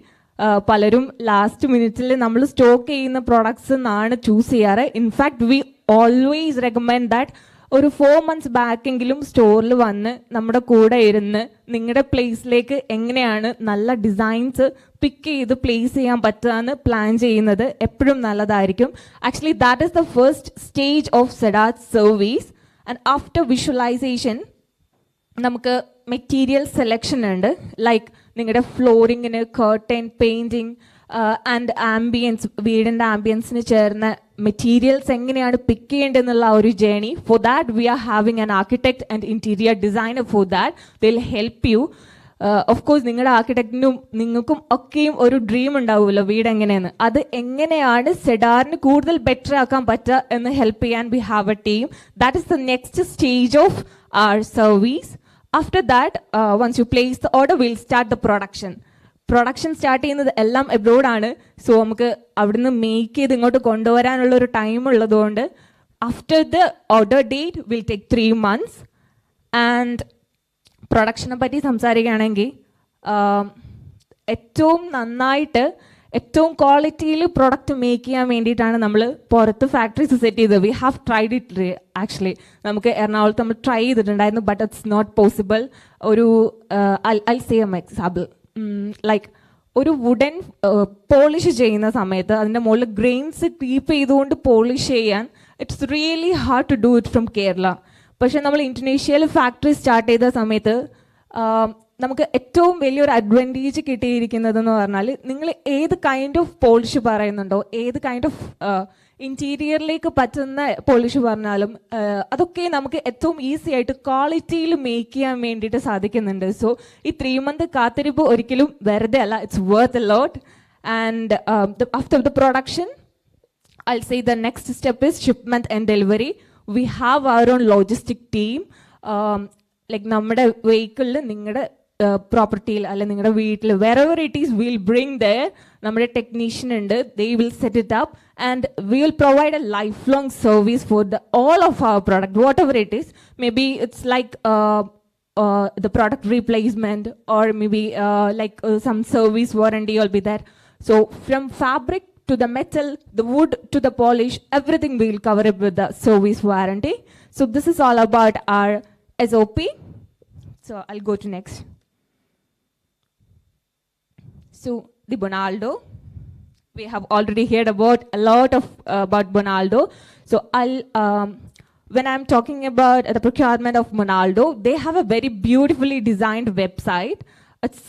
S3: പലരും ലാസ്റ്റ് മിനിറ്റിൽ നമ്മൾ സ്റ്റോക്ക് ചെയ്യുന്ന പ്രൊഡക്ട്സ് എന്നാണ് ചൂസ് ചെയ്യാറ്. In fact we always recommend that ഒരു 4 months ബാക്കെങ്കിലും സ്റ്റോറിൽ വന്ന് നമ്മുടെ കൂടെ ഇരുന്ന് നിങ്ങളുടെ പ്ലേസിലേക്ക് എങ്ങനെയാണ് നല്ല ഡിസൈൻസ് പിക്ക് ചെയ്ത് പ്ലേസ് ചെയ്യാൻ പറ്റുകയെന്ന് പ്ലാൻ ചെയ്യുന്നത് എപ്പോഴും നല്ലതായിരിക്കും. Actually that is the first stage of cedar service. And after visualisation നമുക്ക് മെറ്റീരിയൽ സെലക്ഷൻ ഉണ്ട്. ലൈക്ക് നിങ്ങളുടെ ഫ്ലോറിങ്ങിന് കർട്ടൻ, പെയിൻറ്റിങ് ആൻഡ് ആംബിയൻസ്, വീടിൻ്റെ ആംബിയൻസിന് ചേർന്ന മെറ്റീരിയൽസ് എങ്ങനെയാണ് പിക്ക് ചെയ്യേണ്ടതെന്നുള്ള ഒരു journey. For that we are having an architect and interior designer. For that they will help you. Of course നിങ്ങളുടെ ആർക്കിടെക്റ്റിനും നിങ്ങൾക്കും ഒക്കെയും ഒരു ഡ്രീം ഉണ്ടാവുമല്ലോ വീട് എങ്ങനെയെന്ന്. അത് എങ്ങനെയാണ് സെഡാറിന് കൂടുതൽ ബെറ്റർ ആക്കാൻ പറ്റുക എന്ന് ഹെൽപ്പ് ചെയ്യാൻ we have A team. That is the next stage of our service. After that, once you place the order, we'll start the production. Production start ചെയ്യുന്നത് എല്ലാം എബ്രോഡ് ആണ്. സോ നമുക്ക് അവിടുന്ന് മേക്ക് ചെയ്ത് ഇങ്ങോട്ട് കൊണ്ടുവരാനുള്ള ഒരു ടൈം ഉള്ളതുകൊണ്ട് after the order date will take 3 months. And പ്രൊഡക്ഷനെ പറ്റി സംസാരിക്കുകയാണെങ്കിൽ ഏറ്റവും നന്നായിട്ട് ഏറ്റവും ക്വാളിറ്റിയിൽ പ്രൊഡക്റ്റ് മേക്ക് ചെയ്യാൻ വേണ്ടിയിട്ടാണ് നമ്മൾ പുറത്ത് ഫാക്ടറീസ് സെറ്റ് ചെയ്തത്. We have tried it actually. നമുക്ക് എറണാകുളത്ത് നമ്മൾ ട്രൈ ചെയ്തിട്ടുണ്ടായിരുന്നു, ബട്ട് ഇറ്റ്സ് നോട്ട് പോസിബിൾ. ഒരു I say um example, like ഒരു വുഡൻ പോളിഷ് ചെയ്യുന്ന സമയത്ത് അതിൻ്റെ മുകളിൽ ഗ്രെയിൻസ് കീപ്പ് ചെയ്തുകൊണ്ട് പോളിഷ് ചെയ്യാൻ it's really hard to do it from Kerala. പക്ഷേ നമ്മൾ ഇന്തോനേഷ്യയിൽ ഫാക്ടറി സ്റ്റാർട്ട് ചെയ്ത സമയത്ത് നമുക്ക് ഏറ്റവും വലിയൊരു അഡ്വാൻറ്റേജ് കിട്ടിയിരിക്കുന്നതെന്ന് പറഞ്ഞാൽ നിങ്ങൾ ഏത് കൈൻഡ് ഓഫ് പോളിഷ് പറയുന്നുണ്ടോ, ഏത് കൈൻഡ് ഓഫ് ഇൻറ്റീരിയറിലേക്ക് പറ്റുന്ന പോളിഷ് പറഞ്ഞാലും അതൊക്കെ നമുക്ക് ഏറ്റവും ഈസി ആയിട്ട് ക്വാളിറ്റിയിൽ മേക്ക് ചെയ്യാൻ വേണ്ടിയിട്ട് സാധിക്കുന്നുണ്ട്. സോ ഈ 3 month കാത്തിരിപ്പ് ഒരിക്കലും വെറുതെ അല്ല, it's worth a lot. And after the production I'll say the next step is shipment and delivery. We have our own logistic team. Like നമ്മുടെ വെഹിക്കിളിൽ നിങ്ങളുടെ പ്രോപ്പർട്ടിയിൽ അല്ലെ നിങ്ങളുടെ വീട്ടിൽ wherever it is we'll bring there. നമ്മുടെ ടെക്നീഷ്യൻ ഉണ്ട്, they will set it up and we will provide a lifelong service for all of our product, whatever it is. Maybe it's like the product replacement or maybe some service warranty will be there. So from fabric to the metal, the wood to the polish, everything we will cover it with the service warranty. So this is all about our SOP. So I'll go to next. So the BONALDO, we have already heard about a lot of about BONALDO. So when I'm talking about the procurement of BONALDO, they have a very beautifully designed website. It's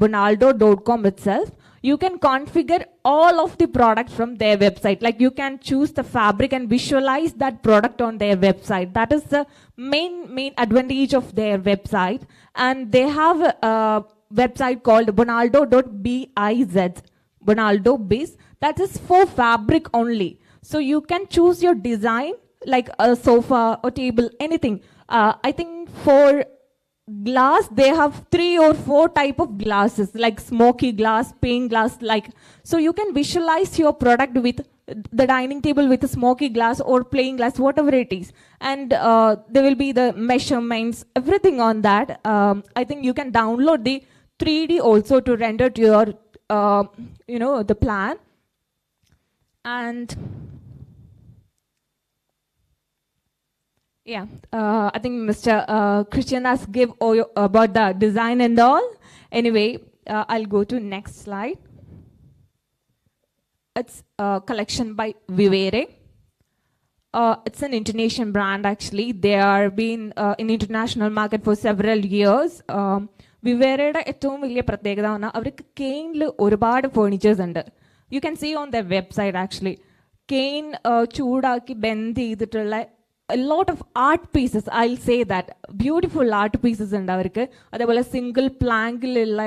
S3: bonaldo.com itself. You can configure all of the products from their website. Like you can choose the fabric and visualize that product on their website. That is the main advantage of their website. And they have a website called bonaldo.biz. Bonaldo Biz. That is for fabric only. So you can choose your design, like a sofa or table, anything. I think for glass they have 3 or 4 type of glasses, like smoky glass, pane glass, like. So you can visualize your product with the dining table with a smoky glass or plain glass, whatever it is. And there will be the measurements, everything on that. I think you can download the 3D also to render to your the plan. And yeah, I think Mr. Christian has give about the design and all. Anyway, I'll go to next slide. It's a collection by Vivere. It's an Indonesian brand actually. They are been in international market for several years. വിവേരയുടെ ഏറ്റവും വലിയ പ്രത്യേകത എന്ന് പറഞ്ഞാൽ അവർക്ക് കെയിനിൽ ഒരുപാട് furnitures ഉണ്ട്. You can see on the website actually. Cane ചൂടാക്കി bend ചെയ്തിട്ടുള്ള a lot of art pieces, I'll say that. Beautiful art pieces ഉണ്ട് അവർക്ക്. അതേപോലെ സിംഗിൾ പ്ലാങ്കിലുള്ള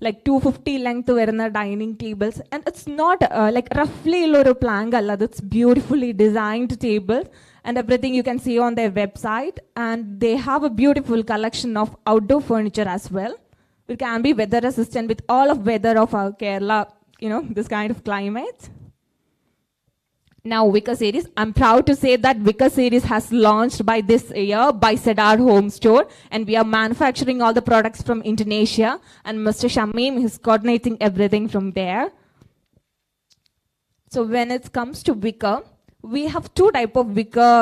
S3: like 250 length വരുന്ന dining tables. And it's not like റഫ്ലി ഉള്ള ഒരു പ്ലാങ്ക് അല്ല, it's beautifully designed tables and everything you can see on their website. And they have a beautiful collection of outdoor furniture as well. It can be weather resistant with all of weather of our Kerala, this kind of climate. Now Wicker series, I'm proud to say that Wicker series has launched by this year by Cedar Home Store, and we are manufacturing all the products from Indonesia, and Mr. Shamim is coordinating everything from there. So when it comes to wicker, we have 2 type of wicker,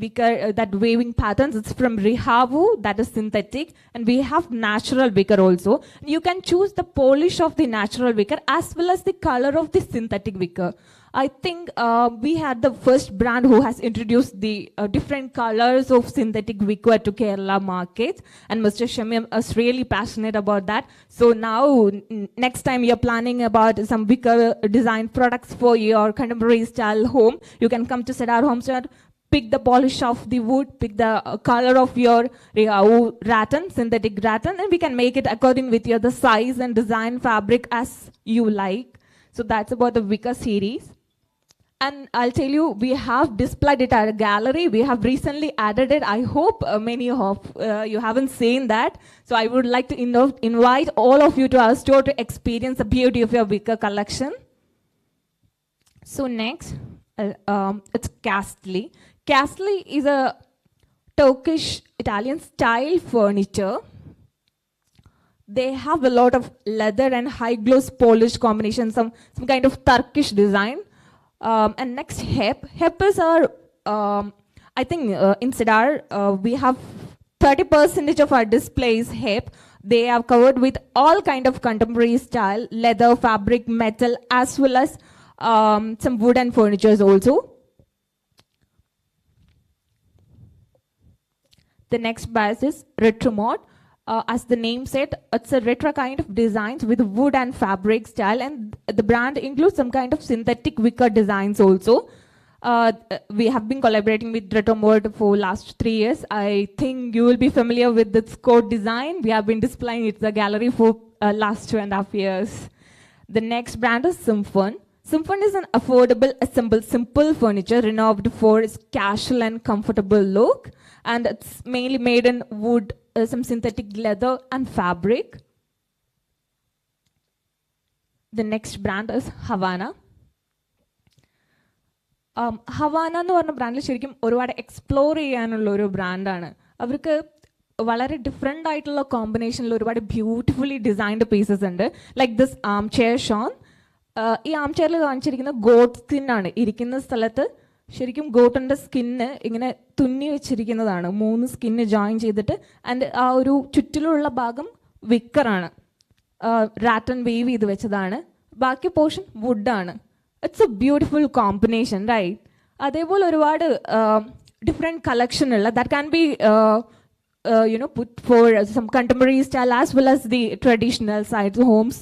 S3: wicker that waving patterns. It's from Rihavu, that is synthetic, and we have natural wicker also. You can choose the polish of the natural wicker as well as the color of the synthetic wicker. I think we had the first brand who has introduced the different colors of synthetic wicker to Kerala markets, and Mr. Shamim is really passionate about that. So now, next time you're planning about some wicker design products for your contemporary style home, you can come to Cedar Home Store, pick the polish of the wood, pick the color of your rattan, synthetic rattan, and we can make it according with the size and design fabric as you like. So that's about the wicker series. And I'll tell you, we have displayed it at a gallery. We have recently added it. I hope many of you haven't seen that. So I would like to invite all of you to our store to experience the beauty of your wicker collection. So next, it's Castly. Castly is a Turkish Italian style furniture. They have a lot of leather and high gloss polish combination, some kind of Turkish design. And next, HEP. HEP is our, I think in Cedar, we have 30% of our displays HEP. They are covered with all kind of contemporary style, leather, fabric, metal, as well as some wooden furnitures also. The next bias is retro mod. As the name said, it's a retro kind of designs with wood and fabric style, and the brand includes some kind of synthetic wicker designs also. We have been collaborating with Retro Mod for last 3 years. I think you will be familiar with this code design. We have been displaying it at the gallery for last 2.5 years. The next brand is Symphon. Symphon is an affordable, assembled, simple furniture renowned for its casual and comfortable look, and it's mainly made in wood, some synthetic leather and fabric. The next brand is Havana. Havana എന്ന് പറഞ്ഞ ബ്രാൻഡിൽ ശരിക്കും ഒരുപാട് explore ചെയ്യാനുള്ള ഒരു ബ്രാൻഡാണ്. അവർക്ക് വളരെ ഡിഫറെൻ്റ് ആയിട്ടുള്ള കോമ്പിനേഷനിൽ ഒരുപാട് ബ്യൂട്ടിഫുള്ളി ഡിസൈൻഡ് പീസസ് ഉണ്ട്. Like this arm chair shown. ഈ ആം ചെയറിൽ കാണിച്ചിരിക്കുന്ന ഗോട്ട് സ്കിന്നാണ്. ഇരിക്കുന്ന സ്ഥലത്ത് ശരിക്കും ഗോട്ടിൻ്റെ സ്കിന്ന് ഇങ്ങനെ തുന്നി വെച്ചിരിക്കുന്നതാണ്. 3 സ്കിന്ന് ജോയിൻ ചെയ്തിട്ട്, ആൻഡ് ആ ഒരു ചുറ്റിലുള്ള ഭാഗം വിക്കറാണ്, റാറ്റൻ വേവ് ചെയ്ത് വെച്ചതാണ്. ബാക്കി പോർഷൻ വുഡാണ്. It's a beautiful combination, right? അതേപോലെ ഒരുപാട് ഡിഫറെൻറ്റ് കളക്ഷൻ ഉള്ള that can be put for some contemporary style as well as the traditional sides homes.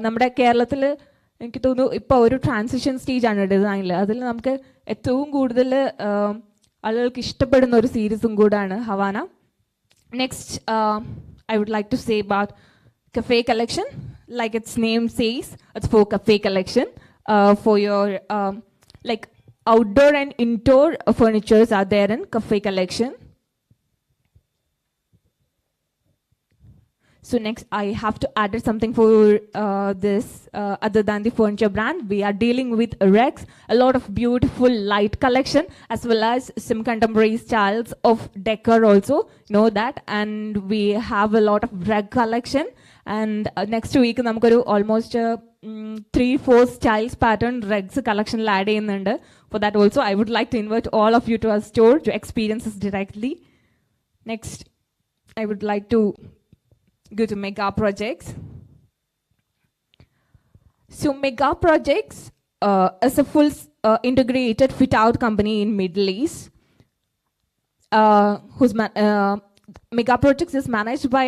S3: നമ്മുടെ കേരളത്തിൽ എനിക്ക് തോന്നുന്നു ഇപ്പോൾ ഒരു ട്രാൻസിഷൻ സ്റ്റേജാണ് ഡിസൈനിൽ. അതിൽ നമുക്ക് ഏറ്റവും കൂടുതൽ ആളുകൾക്ക് ഇഷ്ടപ്പെടുന്ന ഒരു സീരീസും കൂടാണ് Havana. Next I would like to say about cafe collection. Like its name says, it's for cafe collection. For your like outdoor and indoor furnitures are there in cafe collection. So next, I have to add something for this other than the furniture brand. We are dealing with rugs, a lot of beautiful light collection, as well as some contemporary styles of decor also, you know that. And we have a lot of rug collection. And next week, namukku almost 3-4 styles pattern rugs collection add cheyyunnundu. For that also, I would like to invite all of you to our store to experience this directly. Next, I would like to go to Mega Projects. So Mega Projects is a full integrated fit-out company in Middle East. Mega Projects is managed by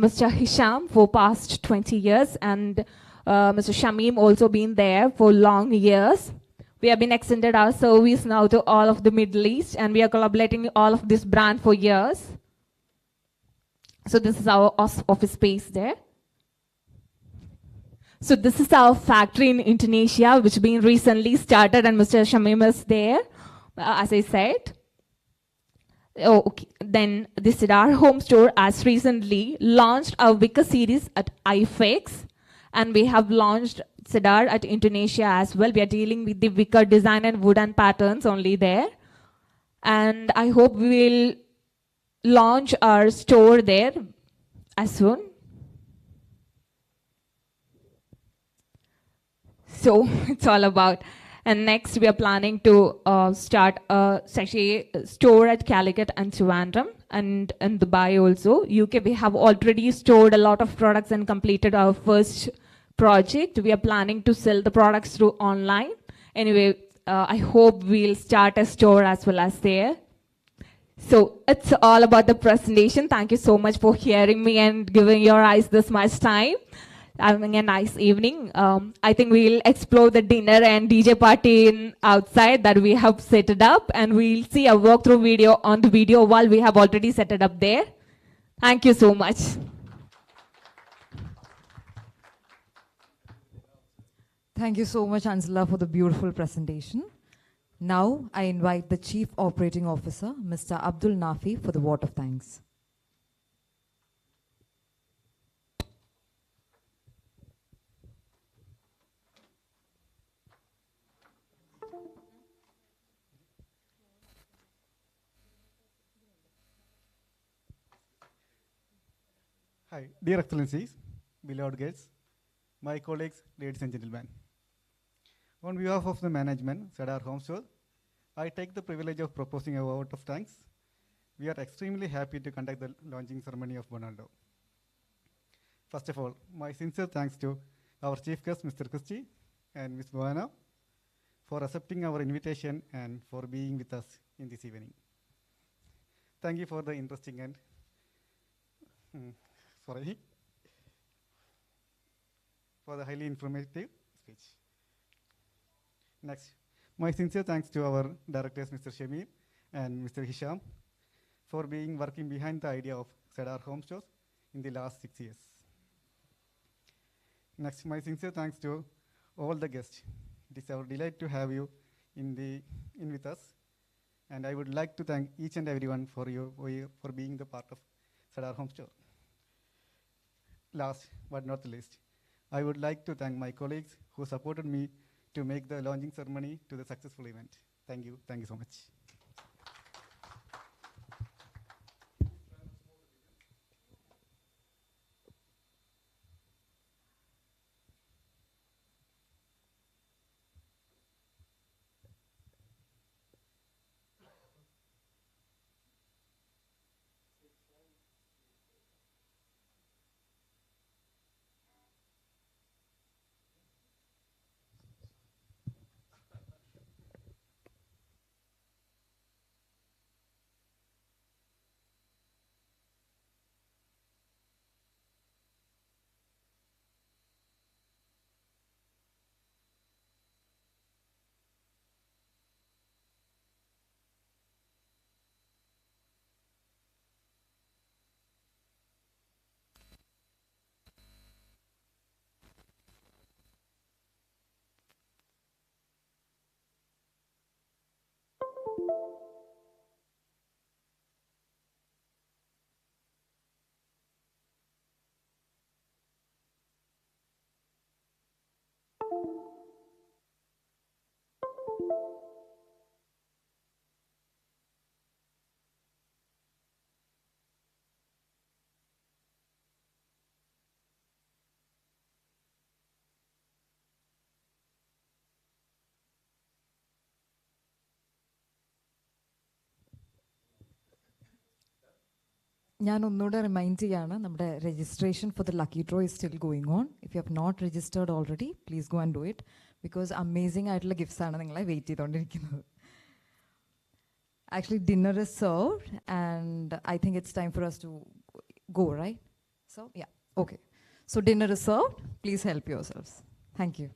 S3: Mr. Hisham for past 20 years, and Mr. Shamim also been there for long years. We have been extended our service now to all of the Middle East, and we are collaborating with all of this brand for years. So this is our office space there. So this is our factory in Indonesia, which been recently started, and Mr. Shamim is there, as I said. Oh, okay. Then the Cedar home store has recently launched our wicker series at IFEX, and we have launched Cedar at Indonesia as well. We are dealing with the wicker design and wooden patterns only there. And I hope we will launch our store there as soon. So it's all about. And next we are planning to start a store at Calicut and Trivandrum, and in Dubai also. UK, we have already stored a lot of products and completed our first project. We are planning to sell the products through online. Anyway, I hope we'll start a store as well as there. So it's all about the presentation. Thank you so much for hearing me and giving your eyes this much time.
S6: having a nice evening. I think we'll explore the dinner and DJ party outside that we have set it up, and we'll see a walkthrough video on the video wall we have already set it up there. Thank you so much.
S2: Thank you so much, Ansela, for the beautiful presentation. Now, I invite the Chief Operating Officer, Mr. Abdul Nafi, for the vote of thanks.
S7: Hi, dear Excellencies, beloved guests, my colleagues, ladies and gentlemen. On behalf of the management, Cedar Homestore, I take the privilege of proposing a vote of thanks. We are extremely happy to conduct the launching ceremony of BONALDO. First of all, my sincere thanks to our chief guest, Mr. Christie and Ms. Goana, for accepting our invitation and for being with us in this evening. Thank you for the interesting and for the highly informative speech. Next, my sincere thanks to our directors, Mr. Shamir and Mr. Hisham, for working behind the idea of Cedar Home Stores in the last 6 years. Next, my sincere thanks to all the guests. It is our delight to have you in with us, and I would like to thank each and everyone for being the part of Cedar Home Store. Last but not the least, I would like to thank my colleagues who supported me to make the launching ceremony to the successful event. Thank you so much.
S2: ഞാൻ ഒന്നുകൂടെ remind ചെയ്യാണ്, നമ്മുടെ registration for the lucky draw is still going on. If you have not registered already, please go and do it, because amazing ആയിട്ടുള്ള gifts ആണ് നിങ്ങളെ wait ചെയ്തുകൊണ്ടിരിക്കുന്നത്. Actually, dinner is served, and I think it's time for us to go, right? So, yeah, okay. So, dinner is served. Please help yourselves. Thank you.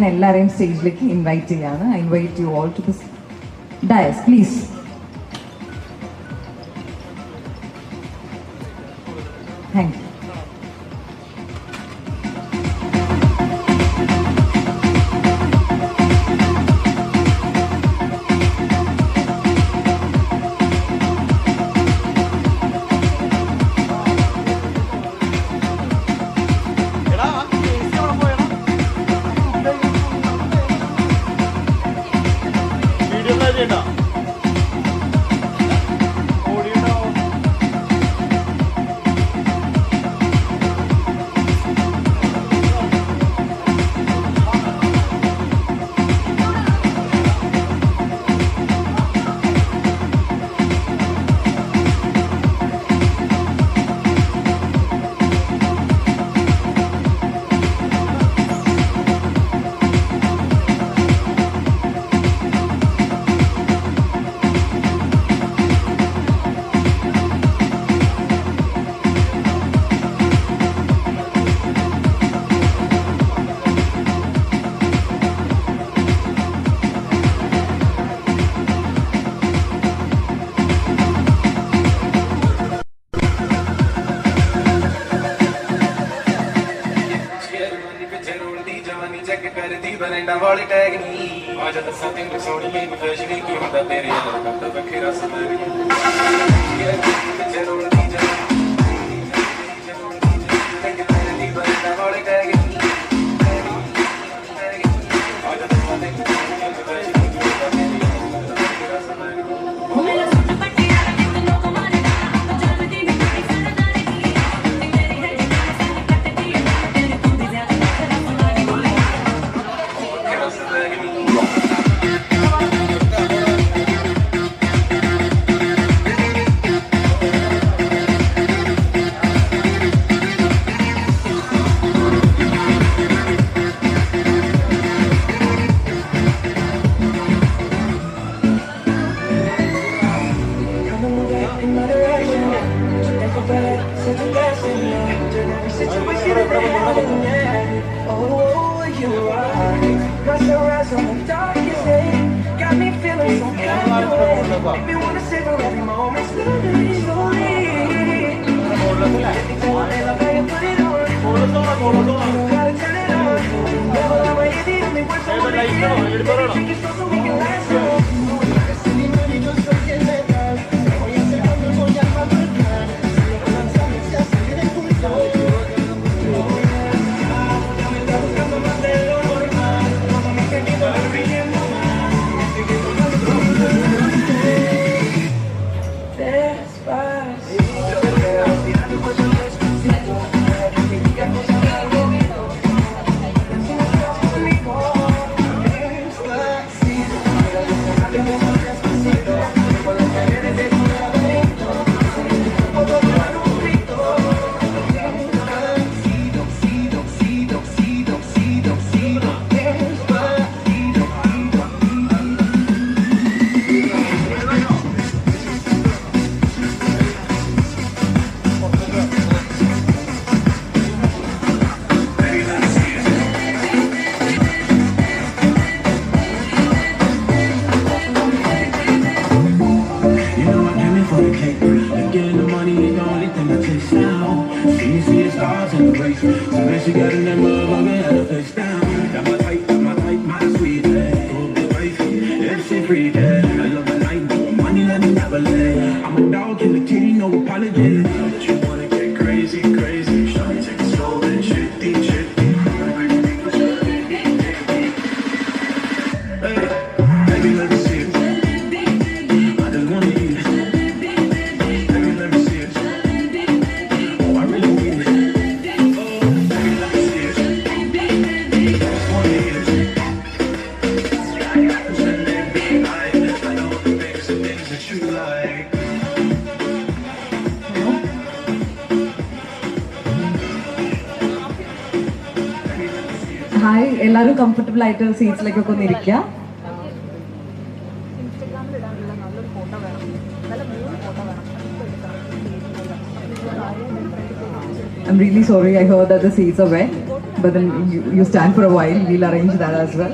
S2: ഞാൻ എല്ലാവരെയും സ്റ്റേജിലേക്ക് invite ചെയ്യാണ്. I invite you all to this dais please. Thank you. Hi, എല്ലാവരും comfortable ആയിട്ട് സീറ്റ്സിലേക്കൊക്കെ ഒന്ന് ഇരിക്കുക. I'm really sorry, I heard that the seats are wet. but then you stand for a while. We'll arrange that as well.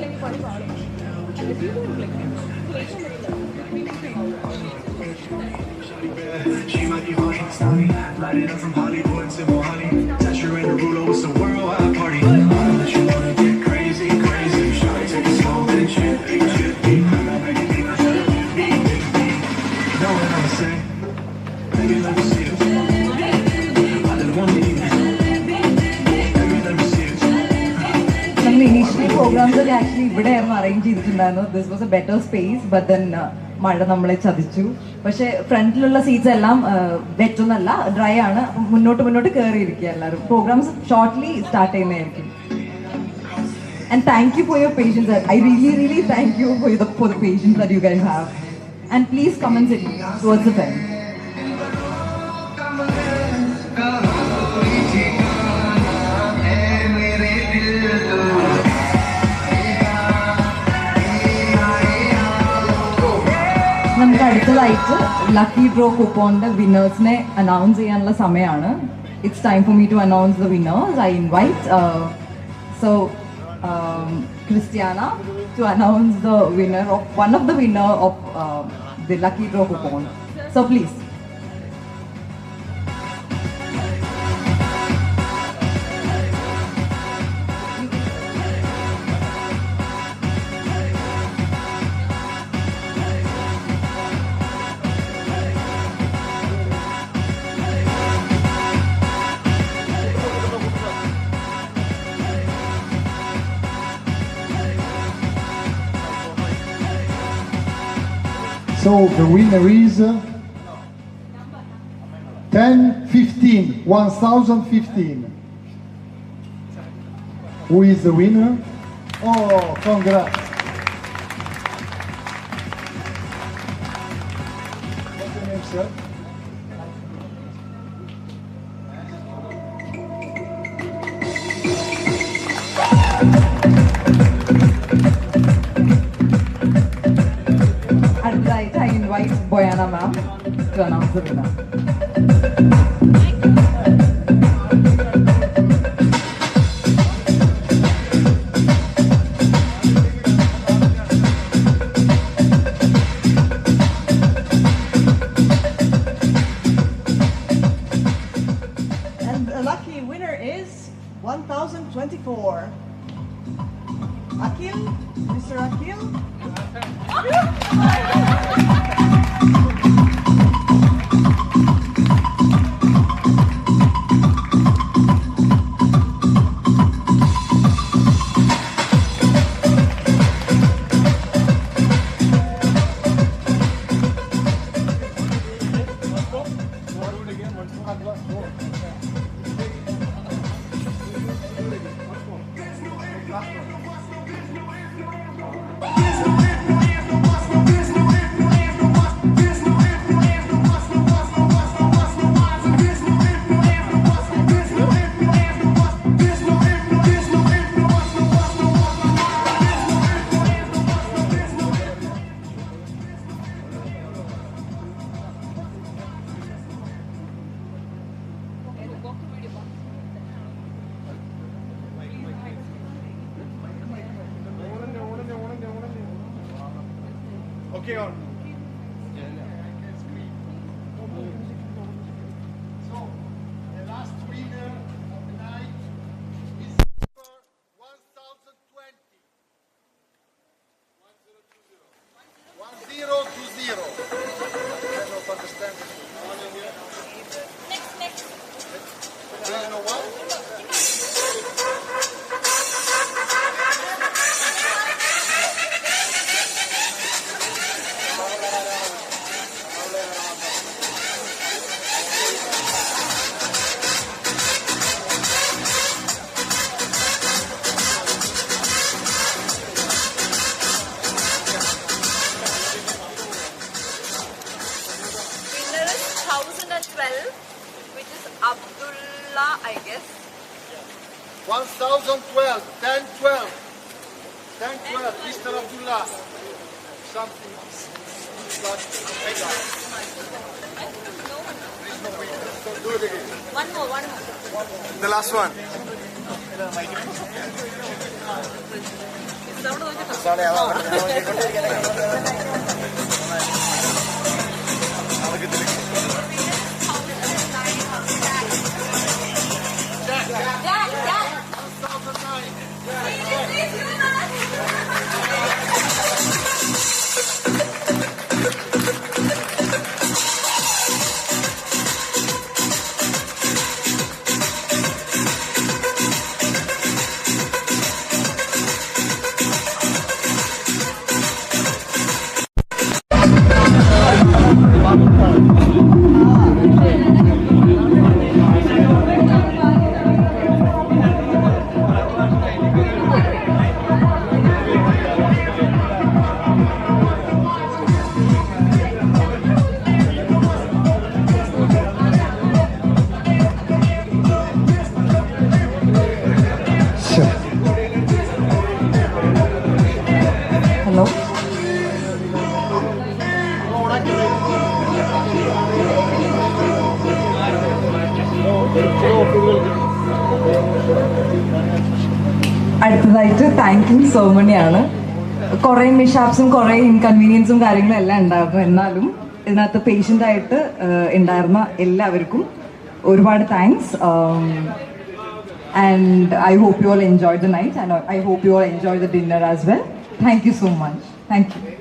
S1: She might be funny, sorry. Light it up from Hollywood to Mohali. Touch her in the ruler, it's a worldwide party. I let you wanna get crazy, crazy. Shawty, take it slow, then chip, chip, beat. I'm not making me, I should have beat. Know what I'm saying? Baby, let me see it. I just wanna eat it. Baby, let me see it.
S2: നമ്മൾ initially programmes ഒക്കെ actually ഇവിടെയായിരുന്നു arrange ചെയ്തിട്ടുണ്ടായിരുന്നു. This was A better space, but then മഴ നമ്മളെ ചതിച്ചു. പക്ഷെ ഫ്രണ്ടിലുള്ള seats എല്ലാം വെറ്റൊന്നല്ല, dry ആണ്. അപ്പം മുന്നോട്ട് കയറിയിരിക്കുക എല്ലാവരും. പ്രോഗ്രാംസ് ഷോർട്ട്ലി സ്റ്റാർട്ട് ചെയ്യുന്നതായിരിക്കും. And thank you for your patience. I really thank you for the patience that you guys have. And please come and sit towards the front. നമുക്ക് അടുത്തതായിട്ട് ലക്കി ഡ്രോ കൂപ്പോണിന്റെ വിന്നേഴ്സിനെ announce ചെയ്യാനുള്ള സമയമാണ്. It's time for me to announce the winners. I invite Christiana to announce the winner of one of the winner of the lucky draw coupon. So please.
S5: So the winner is 1015, 1015. Who is the winner? Oh, congrats. What's your name, sir?
S2: Right, I invite Boyana ma'am to announce the winner.
S8: And the lucky winner is 1024. Akil, Mr. Akil.
S5: Okay, on. So, the last winner of the night is 1020. 1020. I don't understand this. Next. Do you know what?
S9: Winner is 1012, which is Abdullah, I guess.
S5: 1012, 1012, 1012, Mr. Abdullah. Something like that. There is no winner.
S9: One more.
S10: The last one.
S2: Hello. അടുത്തതായിട്ട് thanking സോമണിയാണ്. കുറേ മിഷാപ്സും കുറേ ഇൻകൺവീനിയൻസും കാര്യങ്ങളും എല്ലാം ഉണ്ടായിരുന്നു. എന്നാലും ഇതിനകത്ത് patient ആയിട്ട് ഉണ്ടായിരുന്ന എല്ലാവർക്കും ഒരുപാട് thanks. And I hope you all enjoyed the night, and I hope you all enjoyed the dinner as well. Thank you so much. Thank you.